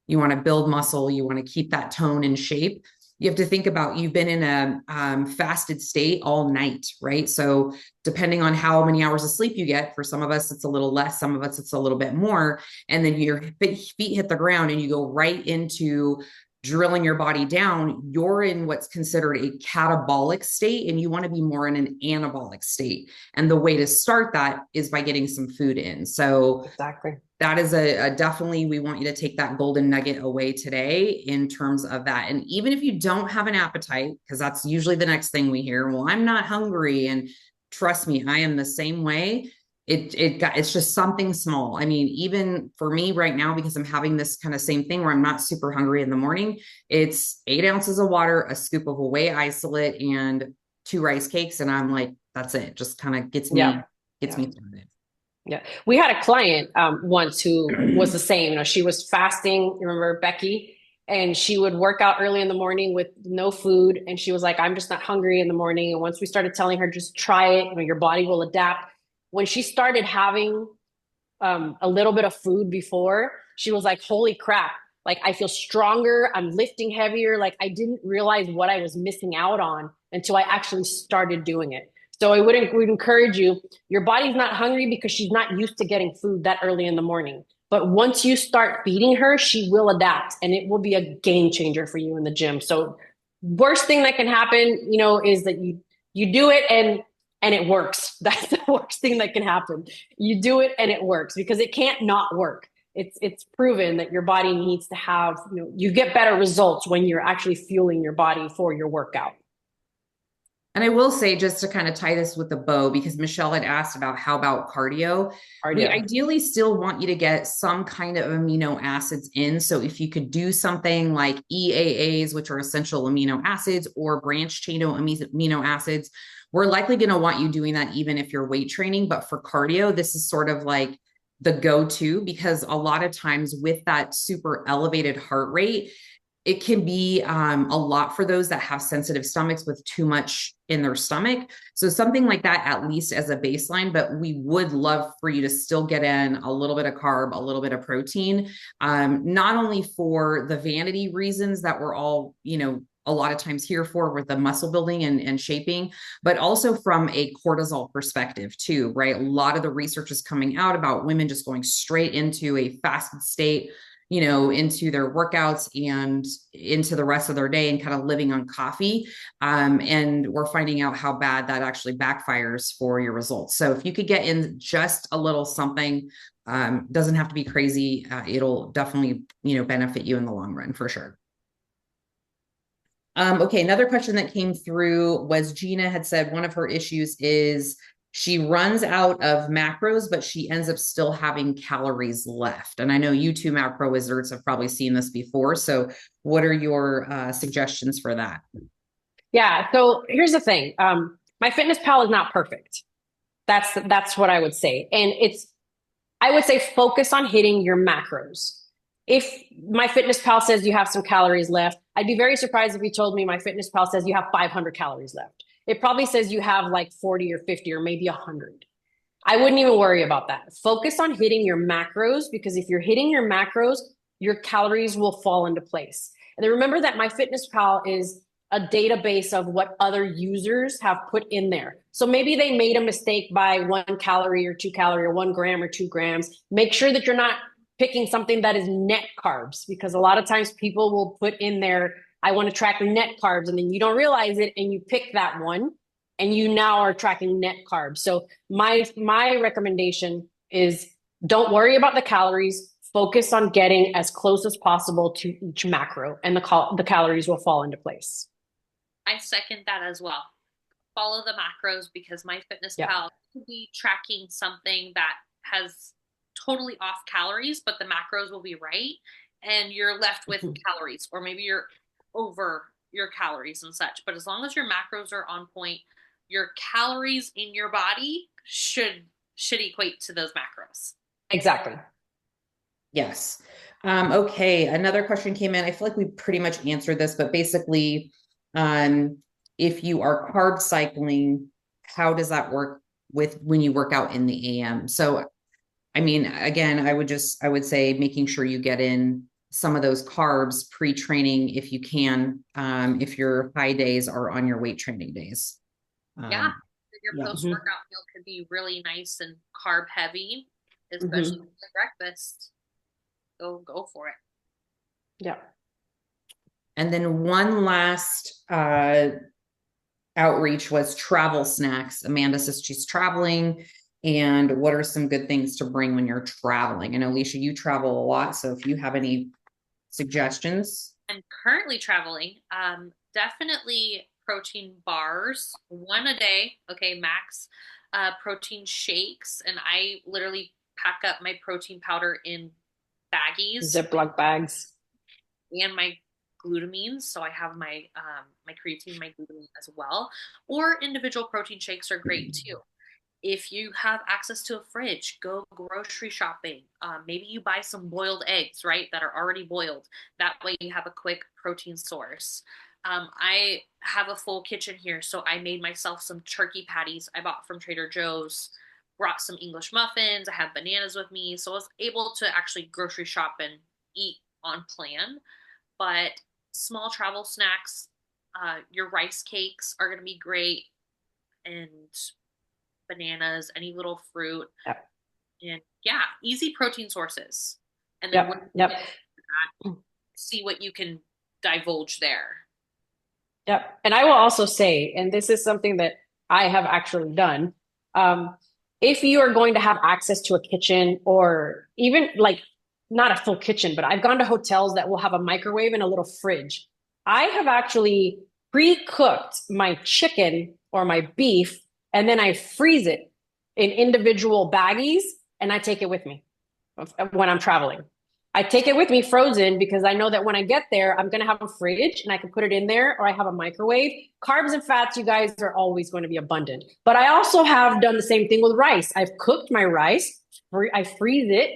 S1: You want to build muscle, you want to keep that tone and shape. You have to think about you've been in a fasted state all night, right? So depending on how many hours of sleep you get, for some of us, it's a little less, some of us, it's a little bit more. And then your feet hit the ground and you go right into drilling your body down. You're in what's considered a catabolic state, and you want to be more in an anabolic state. And the way to start that is by getting some food in. So
S3: exactly.
S1: That is a definitely, we want you to take that golden nugget away today in terms of that. And even if you don't have an appetite, because that's usually the next thing we hear, well, I'm not hungry. And trust me, I am the same way. It's just something small. I mean, even for me right now, because I'm having this kind of same thing where I'm not super hungry in the morning, it's 8 ounces of water, a scoop of whey isolate, and 2 rice cakes. And I'm like, that's it. Just kind of gets me through it.
S3: Yeah. We had a client once who was the same. She was fasting. Remember Becky? And she would work out early in the morning with no food. And she was like, I'm just not hungry in the morning. And once we started telling her, just try it, your body will adapt. When she started having a little bit of food before, she was like, holy crap. Like, I feel stronger. I'm lifting heavier. Like, I didn't realize what I was missing out on until I actually started doing it. So I would encourage you, your body's not hungry because she's not used to getting food that early in the morning. But once you start feeding her, she will adapt, and it will be a game changer for you in the gym. So worst thing that can happen, is that you do it and it works. That's the worst thing that can happen. You do it and it works, because it can't not work. It's proven that your body needs to have, you get better results when you're actually fueling your body for your workout.
S1: And I will say, just to kind of tie this with the bow, because Michelle had asked about how about cardio? We
S3: Cardio.
S1: ideally still want you to get some kind of amino acids in. So if you could do something like EAAs, which are essential amino acids, or branch chain amino acids, we're likely going to want you doing that even if you're weight training. But for cardio, this is sort of like the go-to, because a lot of times with that super elevated heart rate, it can be a lot for those that have sensitive stomachs with too much in their stomach. So something like that, at least as a baseline, but we would love for you to still get in a little bit of carb, a little bit of protein, not only for the vanity reasons that we're all, a lot of times here for with the muscle building and shaping, but also from a cortisol perspective too, right? A lot of the research is coming out about women just going straight into a fasted state, into their workouts and into the rest of their day and kind of living on coffee. And we're finding out how bad that actually backfires for your results. So if you could get in just a little something, doesn't have to be crazy. It'll definitely, benefit you in the long run for sure. Okay, another question that came through was Gina had said one of her issues is she runs out of macros, but she ends up still having calories left. And I know you two macro wizards have probably seen this before. So what are your suggestions for that?
S3: Yeah. So here's the thing. My fitness pal is not perfect. That's what I would say. And I would say focus on hitting your macros. If my fitness pal says you have some calories left, I'd be very surprised if you told me my fitness pal says you have 500 calories left. It probably says you have like 40 or 50 or maybe 100. I wouldn't even worry about that. Focus on hitting your macros, because if you're hitting your macros, your calories will fall into place. And then remember that my fitness pal is a database of what other users have put in there. So maybe they made a mistake by 1 calorie or 2 calorie or 1 gram or 2 grams. Make sure that you're not picking something that is net carbs, because a lot of times people will put in there, I want to track net carbs, and then you don't realize it and you pick that one and you now are tracking net carbs. So my recommendation is don't worry about the calories, focus on getting as close as possible to each macro, and the calories will fall into place.
S2: I second that as well. Follow the macros, because my fitness pal could be tracking something that has totally off calories, but the macros will be right. And you're left with calories, or maybe you're over your calories and such. But as long as your macros are on point, your calories in your body should equate to those macros.
S3: Exactly.
S1: Yes. Okay. Another question came in. I feel like we pretty much answered this, but basically, if you are carb cycling, how does that work with when you work out in the AM? So, I mean, again, I would say making sure you get in some of those carbs pre-training if you can, if your high days are on your weight training days.
S2: Your post-workout meal could be really nice and carb heavy, especially with breakfast. Go for it.
S3: Yeah.
S1: And then one last outreach was travel snacks. Amanda says she's traveling, and what are some good things to bring when you're traveling? I know, Alicia, you travel a lot, so if you have any suggestions.
S2: I'm currently traveling. Definitely protein bars, 1 a day, okay, max. Protein shakes, and I literally pack up my protein powder in baggies,
S3: Ziploc bags,
S2: and my glutamines. So I have my my creatine, my glutamine as well. Or individual protein shakes are great too. If you have access to a fridge, go grocery shopping. Maybe you buy some boiled eggs, right, that are already boiled. That way you have a quick protein source. I have a full kitchen here, so I made myself some turkey patties I bought from Trader Joe's, brought some English muffins. I have bananas with me, so I was able to actually grocery shop and eat on plan. But small travel snacks, your rice cakes are going to be great, and bananas, any little fruit, and easy protein sources. And then see what you can divulge there.
S3: Yep. And I will also say, and this is something that I have actually done, if you are going to have access to a kitchen, or even like not a full kitchen, but I've gone to hotels that will have a microwave and a little fridge. I have actually pre-cooked my chicken or my beef, and then I freeze it in individual baggies, and I take it with me when I'm traveling. I take it with me frozen because I know that when I get there, I'm going to have a fridge and I can put it in there, or I have a microwave. Carbs and fats, you guys, are always going to be abundant. But I also have done the same thing with rice. I've cooked my rice, I freeze it,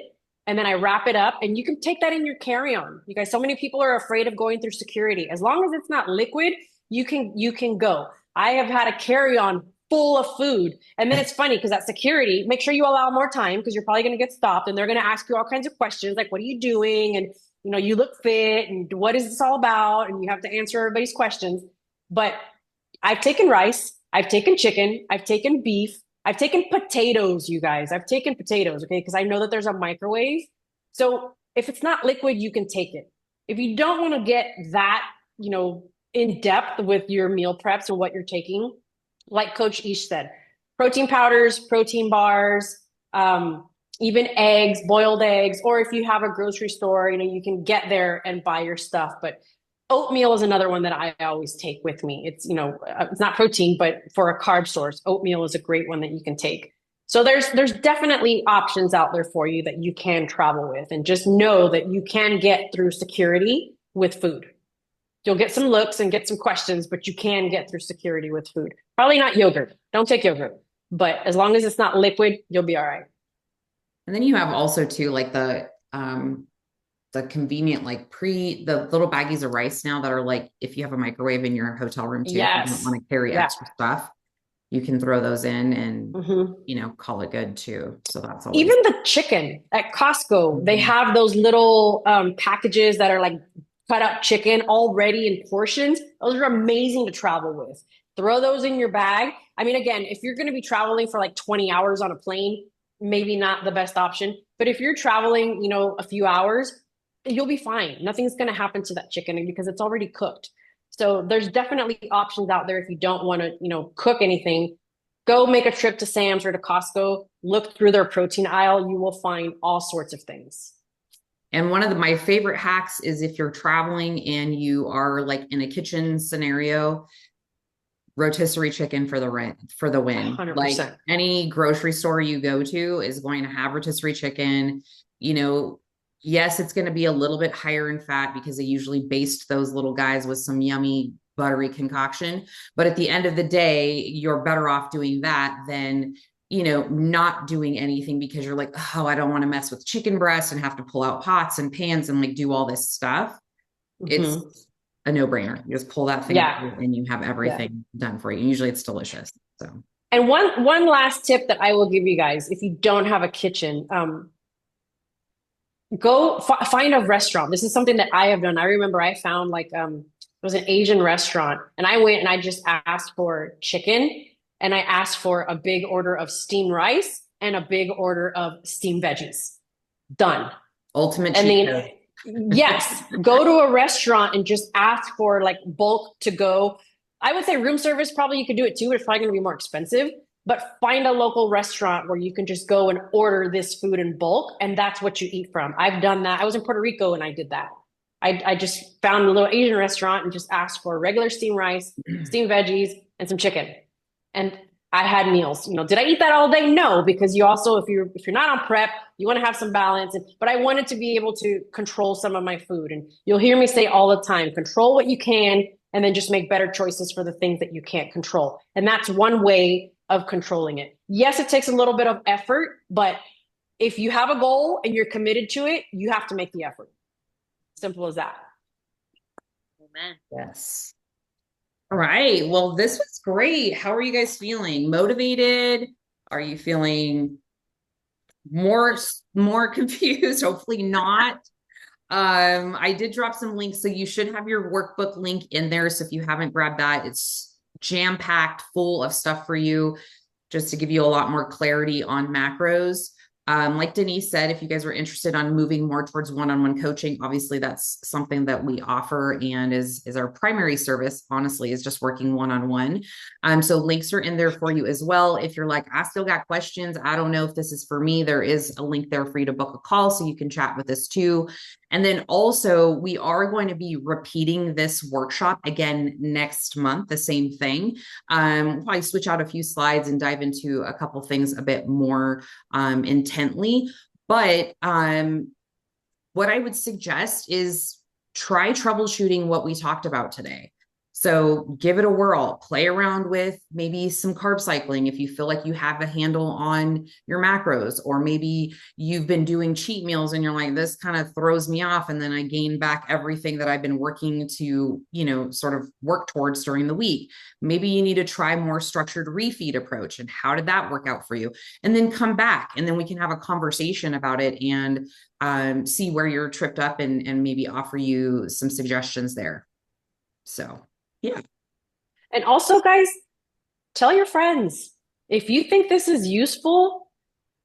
S3: and then I wrap it up, and you can take that in your carry-on. You guys, so many people are afraid of going through security. As long as it's not liquid, you can go. I have had a carry-on full of food. And then it's funny because at security, make sure you allow more time because you're probably going to get stopped and they're going to ask you all kinds of questions like, what are you doing? And, you know, you look fit and what is this all about? And you have to answer everybody's questions. But I've taken rice, I've taken chicken, I've taken beef, I've taken potatoes, you guys. I've taken potatoes, okay? Because I know that there's a microwave. So if it's not liquid, you can take it. If you don't want to get that, you know, in depth with your meal preps and what you're taking, like Coach Ish said, protein powders, protein bars, even eggs, boiled eggs, or if you have a grocery store, you know, you can get there and buy your stuff. But oatmeal is another one that I always take with me. It's, you know, it's not protein, but for a carb source, oatmeal is a great one that you can take. So there's definitely options out there for you that you can travel with, and just know that you can get through security with food. You'll get some looks and get some questions, but you can get through security with food. Probably not yogurt. Don't take yogurt. But as long as it's not liquid, you'll be all right.
S1: And then you have also too, like the convenient, like the little baggies of rice now that are like, if you have a microwave in your hotel room too,
S3: Yes.
S1: if you don't want to carry extra stuff, you can throw those in and, you know, call it good too. So that's always.
S3: Even the chicken at Costco, they have those little packages that are like cut up chicken already in portions. Those are amazing to travel with. Throw those in your bag. I mean, again, if you're going to be traveling for like 20 hours on a plane, maybe not the best option. But if you're traveling, you know, a few hours, you'll be fine. Nothing's going to happen to that chicken because it's already cooked. So there's definitely options out there if you don't want to, you know, cook anything. Go make a trip to Sam's or to Costco. Look through their protein aisle. You will find all sorts of things.
S1: And one of my favorite hacks is if you're traveling and you are like in a kitchen scenario, rotisserie chicken for the win.
S3: 100%.
S1: Like any grocery store you go to is going to have rotisserie chicken. You know, yes, it's going to be a little bit higher in fat because they usually baste those little guys with some yummy buttery concoction. But at the end of the day, you're better off doing that than, you know, not doing anything because you're like, oh, I don't want to mess with chicken breast and have to pull out pots and pans and like do all this stuff. It's a no-brainer. You just pull that thing out and you have everything done for you. And usually it's delicious. So,
S3: and one last tip that I will give you guys, if you don't have a kitchen, go find a restaurant. This is something that I have done. I remember I found like it was an Asian restaurant, and I went and I just asked for chicken, and I asked for a big order of steamed rice and a big order of steamed veggies. Done.
S1: Ultimate cheat code.
S3: Yes, go to a restaurant and just ask for like bulk to go. I would say room service, probably you could do it too, but it's probably going to be more expensive. But find a local restaurant where you can just go and order this food in bulk, and that's what you eat from. I've done that. I was in Puerto Rico and I did that. I just found a little Asian restaurant and just asked for regular steamed rice, steamed veggies, and some chicken. And I had meals. You know, did I eat that all day? No, because you also, if you're not on prep, you want to have some balance. But I wanted to be able to control some of my food. And you'll hear me say all the time, control what you can, and then just make better choices for the things that you can't control. And that's one way of controlling it. Yes, it takes a little bit of effort, but if you have a goal and you're committed to it, you have to make the effort. Simple as that.
S2: Amen.
S1: Yes. All right. Well, this was great. How are you guys feeling? Motivated? Are you feeling more confused? Hopefully not. I did drop some links, so you should have your workbook link in there. So if you haven't grabbed that, it's jam-packed full of stuff for you, just to give you a lot more clarity on macros. Like Denise said, if you guys are interested on moving more towards one-on-one coaching, obviously that's something that we offer and is our primary service, honestly, is just working one-on-one. So links are in there for you as well. If you're like, I still got questions, I don't know if this is for me, there is a link there for you to book a call so you can chat with us too. And then also, we are going to be repeating this workshop again next month, the same thing. We'll probably switch out a few slides and dive into a couple things a bit more intently. But what I would suggest is try troubleshooting what we talked about today. So give it a whirl, play around with maybe some carb cycling if you feel like you have a handle on your macros, or maybe you've been doing cheat meals and you're like, this kind of throws me off. And then I gain back everything that I've been working to, sort of work towards during the week. Maybe you need to try more structured refeed approach. And how did that work out for you? And then come back and then we can have a conversation about it and see where you're tripped up and maybe offer you some suggestions there. So, yeah.
S3: And also, guys, tell your friends. If you think this is useful,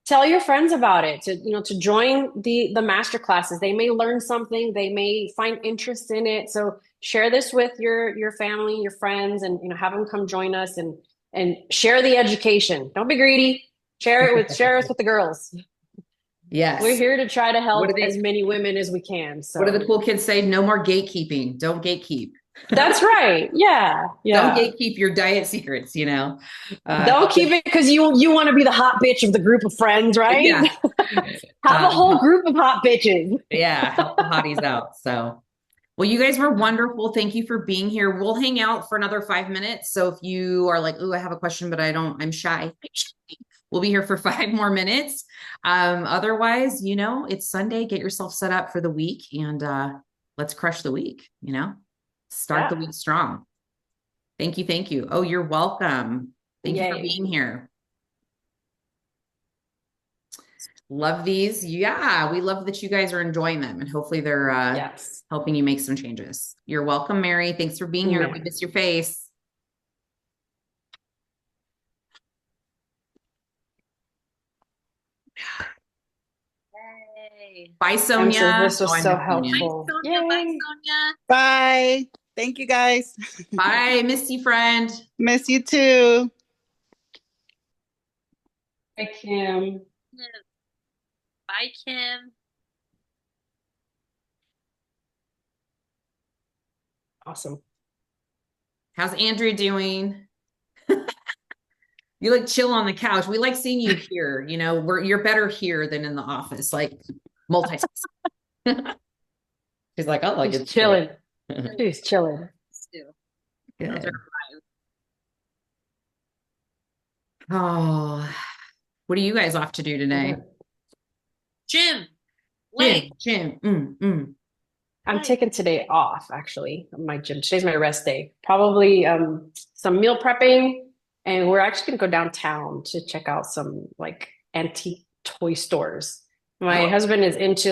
S3: tell your friends about it to join the master classes. They may learn something, they may find interest in it. So share this with your family, your friends, and have them come join us and share the education. Don't be greedy. Share us with the girls.
S1: Yes.
S3: We're here to try to help as many women as we can. So
S1: what do the cool kids say? No more gatekeeping. Don't gatekeep.
S3: That's right. Yeah.
S1: Don't gatekeep your diet secrets, Don't
S3: keep it because you want to be the hot bitch of the group of friends, right?
S1: Yeah.
S3: Have a whole group of hot bitches.
S1: Yeah, help the hotties out. So, well, you guys were wonderful. Thank you for being here. We'll hang out for another 5 minutes. So if you are like, oh, I have a question, but I'm shy. We'll be here for 5 more minutes. Otherwise, it's Sunday. Get yourself set up for the week and let's crush the week, Start the week strong. Thank you. Thank you. Oh, you're welcome. Thank you for being here. Love these. Yeah, we love that you guys are enjoying them and hopefully they're helping you make some changes. You're welcome, Mary. Thanks for being here. We miss your face.
S2: Yay.
S1: Bye, Sonia.
S3: This was so helpful.
S2: Bye, Sonia. Bye, Sonia.
S4: Bye. Thank you, guys.
S1: Bye. Miss you, friend.
S4: Miss you too.
S3: Bye, Kim.
S2: Bye, Kim.
S3: Awesome.
S1: How's Andrew doing? You look chill on the couch. We like seeing you here. You're better here than in the office, like multitasking. She's like, oh,
S3: She's chilling. She's chilling.
S1: Good. Oh, what are you guys off to do today?
S2: Gym.
S1: Gym.
S3: I'm taking today off, actually. My gym. Today's my rest day. Probably some meal prepping. And we're actually going to go downtown to check out some like antique toy stores. My husband is into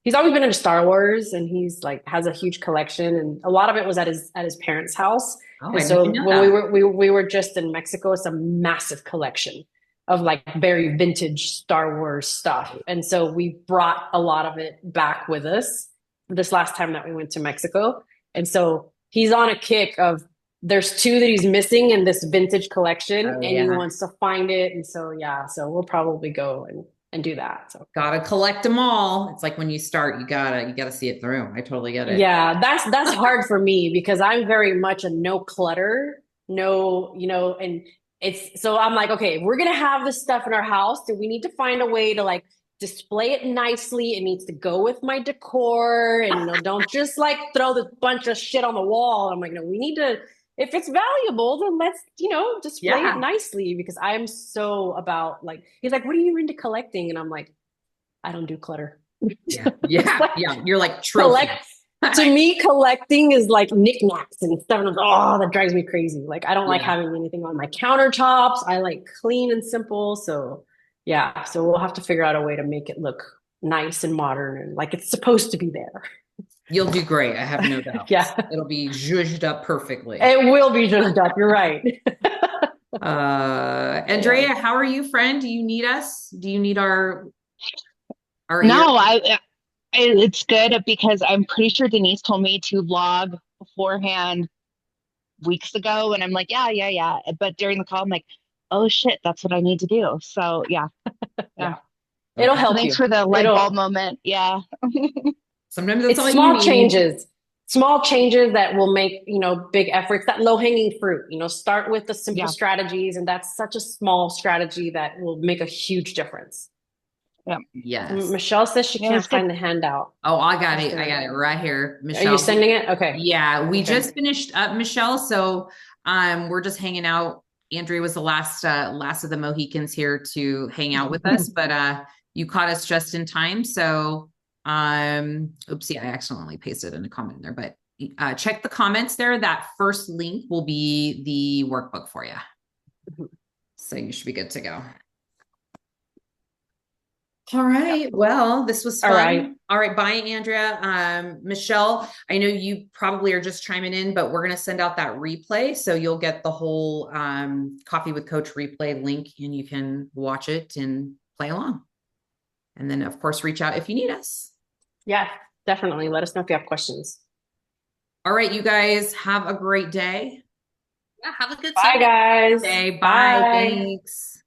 S3: he's always been into Star Wars and he's has a huge collection. And a lot of it was at his parents' house. And so when we were just in Mexico, it's a massive collection of very vintage Star Wars stuff. And so we brought a lot of it back with us this last time that we went to Mexico. And so he's on a kick of there's 2 that he's missing in this vintage collection he wants to find it. And so, so we'll probably go and do that. So
S1: gotta collect them all. It's like when you start, you gotta see it through. I totally get it.
S3: Yeah. That's hard for me because I'm very much a no clutter, and so I'm like, okay, we're going to have this stuff in our house. Do we need to find a way to display it nicely? It needs to go with my decor and don't just throw this bunch of shit on the wall. I'm like, no, we need to, if it's valuable, then let's, display it nicely because I am so about he's like, what are you into collecting? And I'm like, I don't do clutter.
S1: Yeah. You're like trophy.
S3: To me, collecting is knickknacks and stuff. And that drives me crazy. I don't like having anything on my countertops. I like clean and simple. So so we'll have to figure out a way to make it look nice and modern and like it's supposed to be there.
S1: You'll do great. I have no doubt. It'll be zhuzhed up perfectly.
S3: It will be zhuzhed up. You're right.
S1: Andrea, how are you, friend? Do you need us? Do you need our
S5: No, it's good because I'm pretty sure Denise told me to log beforehand weeks ago. And I'm like, yeah. But during the call, I'm like, oh shit, that's what I need to do. So yeah.
S3: It'll help
S5: Thanks
S3: you.
S5: for the light bulb moment. Yeah.
S1: Sometimes that's
S3: It's
S1: all you
S3: small
S1: need.
S3: small changes that will make, big efforts, that low hanging fruit, start with the simple strategies. And that's such a small strategy that will make a huge difference.
S5: Yeah.
S1: Yes.
S3: Michelle says she can't find the handout.
S1: Oh, I got it. I got it right here. Michelle.
S3: Are you sending it? Okay.
S1: Yeah, we just finished up, Michelle. So we're just hanging out. Andrea was the last of the Mohicans here to hang out with us, but you caught us just in time. So oopsie, I accidentally pasted in a comment in there, but check the comments there. That first link will be the workbook for you. So you should be good to go. All right. Well, this was fun. All right. Bye, Andrea. Michelle, I know you probably are just chiming in, but we're going to send out that replay. So you'll get the whole Coffee with Coach replay link and you can watch it and play along. And then, of course, reach out if you need us. Yeah, definitely. Let us know if you have questions. All right, you guys have a great day.
S2: Yeah, have a good
S3: Bye, guys.
S1: Bye.
S3: Bye.
S1: Thanks.